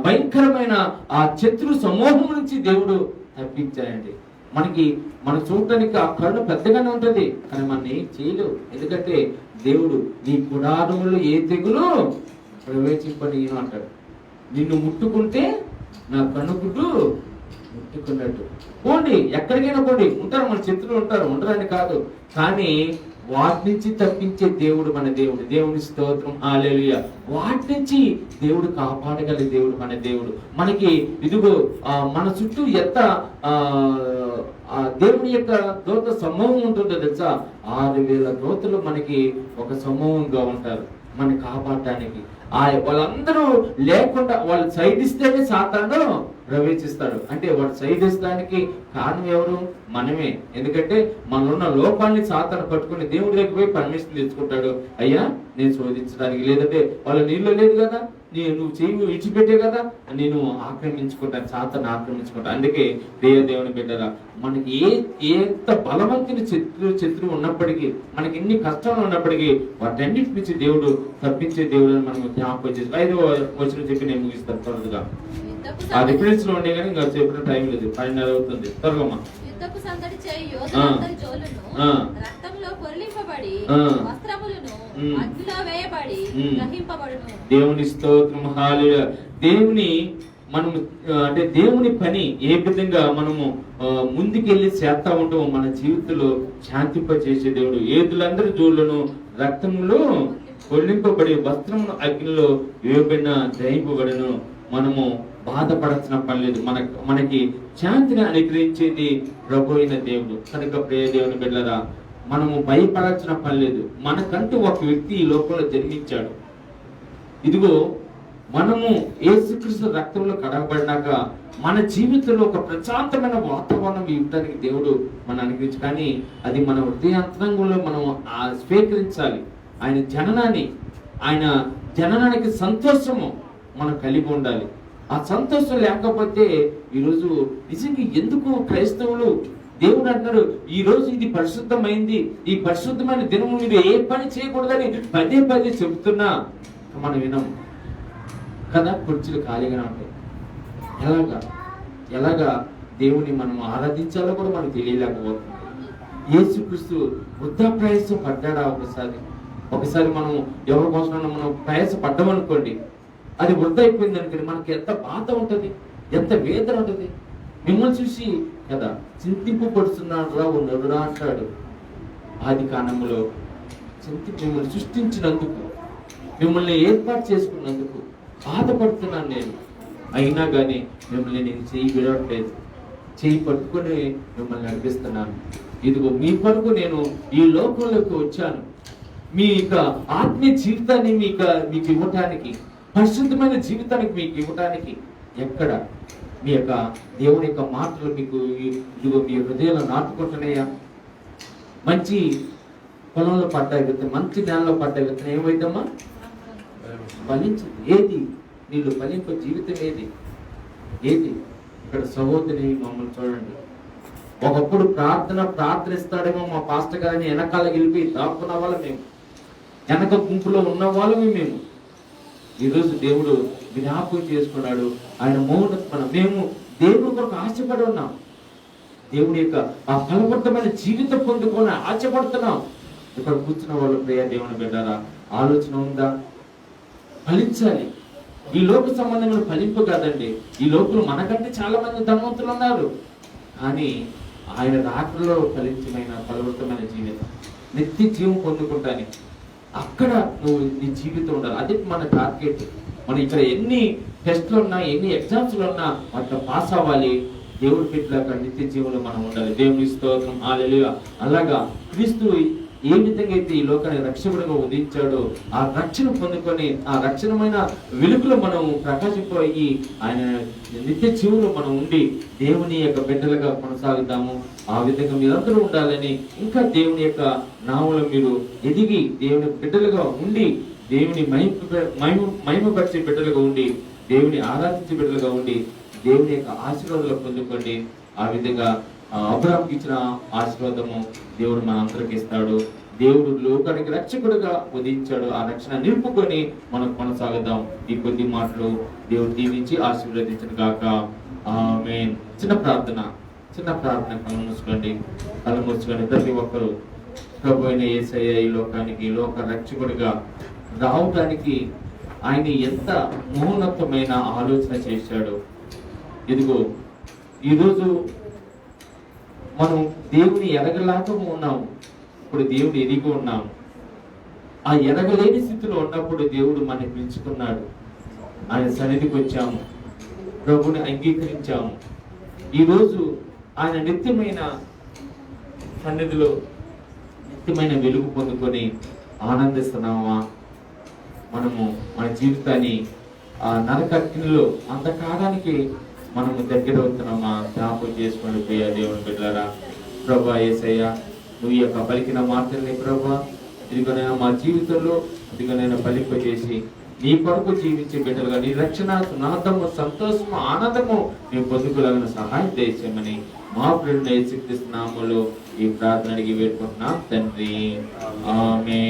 భయంకరమైన ఆ శత్రు సమూహం నుంచి దేవుడు తప్పించాడండి. మనం చూడటానికి ఆ కళ్ళు పెద్దగానే ఉంటది కానీ మనం ఏం చేయలేవు. ఎందుకంటే దేవుడు నీ గుడారములో ఏ తెగులు ప్రవేశింపని అంటాడు. నిన్ను ముట్టుకుంటే నా కనుగుడ్డు ముట్టుకున్నట్టు. పోండి, ఎక్కడికైనా పోండి, ఉంటారు మన శత్రువులు ఉంటారు, ఉండరని కాదు, కానీ వాటి నుంచి తప్పించే దేవుడు మన దేవుడు. దేవుని స్తోత్రం. హల్లెలూయా. వాటి నుంచి దేవుడు కాపాడగల దేవుడు మన దేవుడు. మనకి ఇదిగో మన చుట్టూ ఎంత దేవుని యొక్క దూత సమూహం ఉంటుందో తెలుసా? 6,000 దూతలు మనకి ఒక సమూహంగా ఉంటారు మనని కాపాడటానికి. వాళ్ళందరూ లేకుండా వాళ్ళు సైడ్ ఇస్తేనే సాతాను ప్రవేశిస్తాడు. అంటే వాడు సైడ్ ఇస్తానికి కారణం ఎవరు? మనమే. ఎందుకంటే మనలో లోపాన్ని సాతాను పట్టుకుని దేవుడి దగ్గర పోయి పర్మిషన్ తెచ్చుకుంటాడు. అయ్యా నేను శోధించడానికి, లేదంటే వాళ్ళ నీళ్ళు లేదు కదా, నువ్వు చెయ్యి విడిచిపెట్టే కదా, నేను ఆక్రమించుకుంటాను, సాతాను ఆక్రమించుకుంటాను. అందుకే దేవుని బిడ్డరా, మనకి ఎంత బలవంతుని శత్రువు ఉన్నప్పటికీ, మనకి ఎన్ని కష్టాలు ఉన్నప్పటికీ వాటన్నిటి నుంచి దేవుడు తప్పించే దేవుడు అని మనం జ్ఞాపకం చేసి 5వ వచనం చెప్పి నేను ముగిస్తాను త్వరగా. ఆ రిఫరెన్స్ లో ఉండే కానీ ఇంకా చెప్పిన టైం లేదు, 10:30 అవుతుంది. త్వరగా దేవుని స్తోత్రం. హల్లెలూయా. దేవుని మనం అంటే దేవుని పని ఏ విధంగా మనము ముందుకెళ్ళి చేస్తా ఉంటామో మన జీవితంలో శాంతింప చేసే దేవుడు. ఏదులందరి జోళ్లను రక్తంలో కొల్లింపబడి వస్త్రమును అగ్నిలో వేయబడిన దహింపబడను. మనము బాధపడాల్సిన పని లేదు. మనకి శాంతిని అనుగ్రహించేది ప్రభు అయిన దేవుడు. కనుక ప్రియ దేవుని బిడ్డలారా, మనము భయపడాల్సిన పని లేదు. మనకంటూ ఒక వ్యక్తి ఈ లోకంలో జన్మించాడు. ఇదిగో మనము యేసుక్రీస్తు రక్తంలో కడగబడినాక మన జీవితంలో ఒక ప్రశాంతమైన వాతావరణం ఇవ్వడానికి దేవుడు మనం అనుగ్రహించి, కానీ అది మన హృదయాంతరంగంలో మనం స్వీకరించాలి. ఆయన జననానికి సంతోషము మనం కలిగి ఉండాలి. ఆ సంతోషం లేకపోతే ఈరోజు నిజంగా ఎందుకు క్రైస్తవులు దేవుడు అంటారు, ఈ రోజు ఇది పరిశుద్ధమైంది, ఈ పరిశుద్ధమైన దినము మీరు ఏ పని చేయకూడదని పదే చెబుతున్నా మనం వినము కదా. కుర్చీలు ఖాళీగానే ఉంటాయి. ఎలాగా దేవుని మనం ఆరాధించాలో కూడా మనకు తెలియలేకపోతుంది. యేసుక్రీస్తు వృద్ధా ప్రయాసం పడ్డాడా? ఒకసారి మనం ఎవరి కోసం మనం ప్రయాస పడ్డామనుకోండి, అది వృద్ధ అయిపోయింది అనుకోండి, మనకి ఎంత బాధ ఉంటుంది, ఎంత వేదన ఉంటుంది. మిమ్మల్ని చూసి కదా చింతింపు పడుతున్నాడు రా ఉన్నదురా అంటాడు. ఆది కాండములో మిమ్మల్ని సృష్టించినందుకు, మిమ్మల్ని ఏర్పాటు చేసుకున్నందుకు బాధపడుతున్నాను నేను. అయినా కానీ మిమ్మల్ని నేను చేయి విడవట్లేదు, చేయి పట్టుకొని మిమ్మల్ని నడిపిస్తున్నాను. ఇదిగో మీ కొరకు నేను ఈ లోకంలోకి వచ్చాను, మీ యొక్క ఆత్మీయ జీవితాన్ని మీకు ఇవ్వటానికి, పరిశుద్ధమైన జీవితానికి మీకు ఇవ్వటానికి. ఎక్కడ మీ యొక్క దేవుని యొక్క మాటలు మీకు ఇదిగో మీ హృదయంలో నాటుకుంటున్నాయా? మంచి పొలంలో పడ్డ విత్తనం, మంచి నేలలో పడ్డ విత్తనం ఏమైందమ్మా? ఫలించింది. ఏది నీళ్ళు ఫలింప జీవితం ఏది? ఇక్కడ సహోదరి మమ్మల్ని చూడండి, ఒకప్పుడు ప్రార్థనిస్తాడేమో మా పాస్టర్ గారిని వెనకాల గెలిపి దాక్కున్న వాళ్ళం మేము, వెనక గుంపులో ఉన్న వాళ్ళమే మేము. ఈరోజు దేవుడు జ్ఞాపకం చేసుకున్నాడు. ఆయన మేము దేవుడి కొరకు ఆశపడి ఉన్నాం. దేవుడి యొక్క ఆ ఫలవంతమైన జీవితం పొందుకొని ఆశపడుతున్నాం. ఇక్కడ కూర్చున్న వాళ్ళు ప్రియ దేవుని బిడ్డారా, ఆలోచన ఉందా? ఫలించాలి. ఈ లోక సంబంధమైన ఫలింపు కాదండి. ఈ లోకంలో మనకంటే చాలా మంది ధనవంతులు ఉన్నారు, కానీ ఆయన రాకలో ఫలించమైన ఫలవంతమైన జీవితం, నిత్య జీవం పొందుకుంటాను. అక్కడ నువ్వు నీ జీవితం ఉండాలి. అది మన టార్గెట్. మనం ఇక్కడ ఎన్ని టెస్ట్లు ఉన్నా, ఎన్ని ఎగ్జామ్స్లు ఉన్నా వాటిలో పాస్ అవ్వాలి. దేవుడి బిడ్డలాగా నిత్య జీవంలో మనం ఉండాలి. దేవుని స్తోత్రం, హల్లెలూయా. అలాగా క్రీస్తు ఏ విధంగా అయితే ఈ లోకాన్ని రక్షకుడిగా ఉదయించాడో ఆ రక్షణ పొందుకొని ఆ రక్షణమైన వెలుగులో మనం ప్రకాశింపోయి ఆయన నిత్య జీవులు మనం ఉండి దేవుని యొక్క బిడ్డలుగా కొనసాగుతాము. ఆ విధంగా మీరందరూ ఉండాలని, ఇంకా దేవుని యొక్క నామములో మీరు ఎదిగి దేవుని బిడ్డలుగా ఉండి దేవుని మహిమపరిచే బిడ్డలుగా ఉండి దేవుని ఆరాధించే బిడ్డలుగా ఉండి దేవుని యొక్క ఆశీర్వాదాలు పొందుకోండి. ఆ విధంగా అబ్రాహాముకి ఇచ్చిన ఆశీర్వాదము దేవుడు మన అందరికి ఇస్తాడు. దేవుడు లోకానికి రక్షకుడుగా ఉదయించాడు. ఆ రక్షణ నిలుపుకొని మనం కొనసాగుదాం. ఈ కొద్ది మాటలు దేవుడు దీవించి ఆశీర్వదించిన గాక. ఆమేన్. చిన్న ప్రార్థన కళ్ళు మూసుకోండి. ప్రతి ఒక్కరు ప్రభు అయిన యేసయ్య ఈ లోకానికి లోక రక్షకుడిగా రావడానికి ఆయన ఎంత మహోన్నతమైన ఆలోచన చేశాడు. ఇదిగో ఈరోజు మనం దేవుని ఎరగలేక ఉన్నాము, ఇప్పుడు దేవుడు ఎదిగి ఉన్నాము. ఆ ఎరగలేని స్థితిలో ఉన్నప్పుడు దేవుడు మనని పిలుచుకున్నాడు. ఆయన సన్నిధికి వచ్చాము, ప్రభుని అంగీకరించాము. ఈరోజు ఆయన నిత్యమైన సన్నిధిలో నిత్యమైన వెలుగు పొందుకొని ఆనందిస్తున్నామా? మనము మన జీవితాన్ని ఆ నరకగ్నిలో అంతకాలానికి మనము దగ్గర అవుతున్నామా? జ్ఞాపకం చేసుకోండి ప్రియ దేవుని బిడ్డలారా. ప్రభా యేసయ్య, నువ్వు ఈ యొక్క పలికిన మాటల్ని ప్రభా ఇదిగోనైనా మా జీవితంలో ఇదిగోనైనా ఫలింపజేసి నీ కొరకు జీవించే బిడ్డలుగా నీ రక్షణ సునాదము సంతోషము ఆనందము నీ పొందుకోగలిగిన సహాయం చేసామని మా ప్రియుడైన యేసుక్రీస్తు నామములో ఈ ప్రార్థన అడిగి వేడుకుంటున్నాం తండ్రి. ఆమేన్.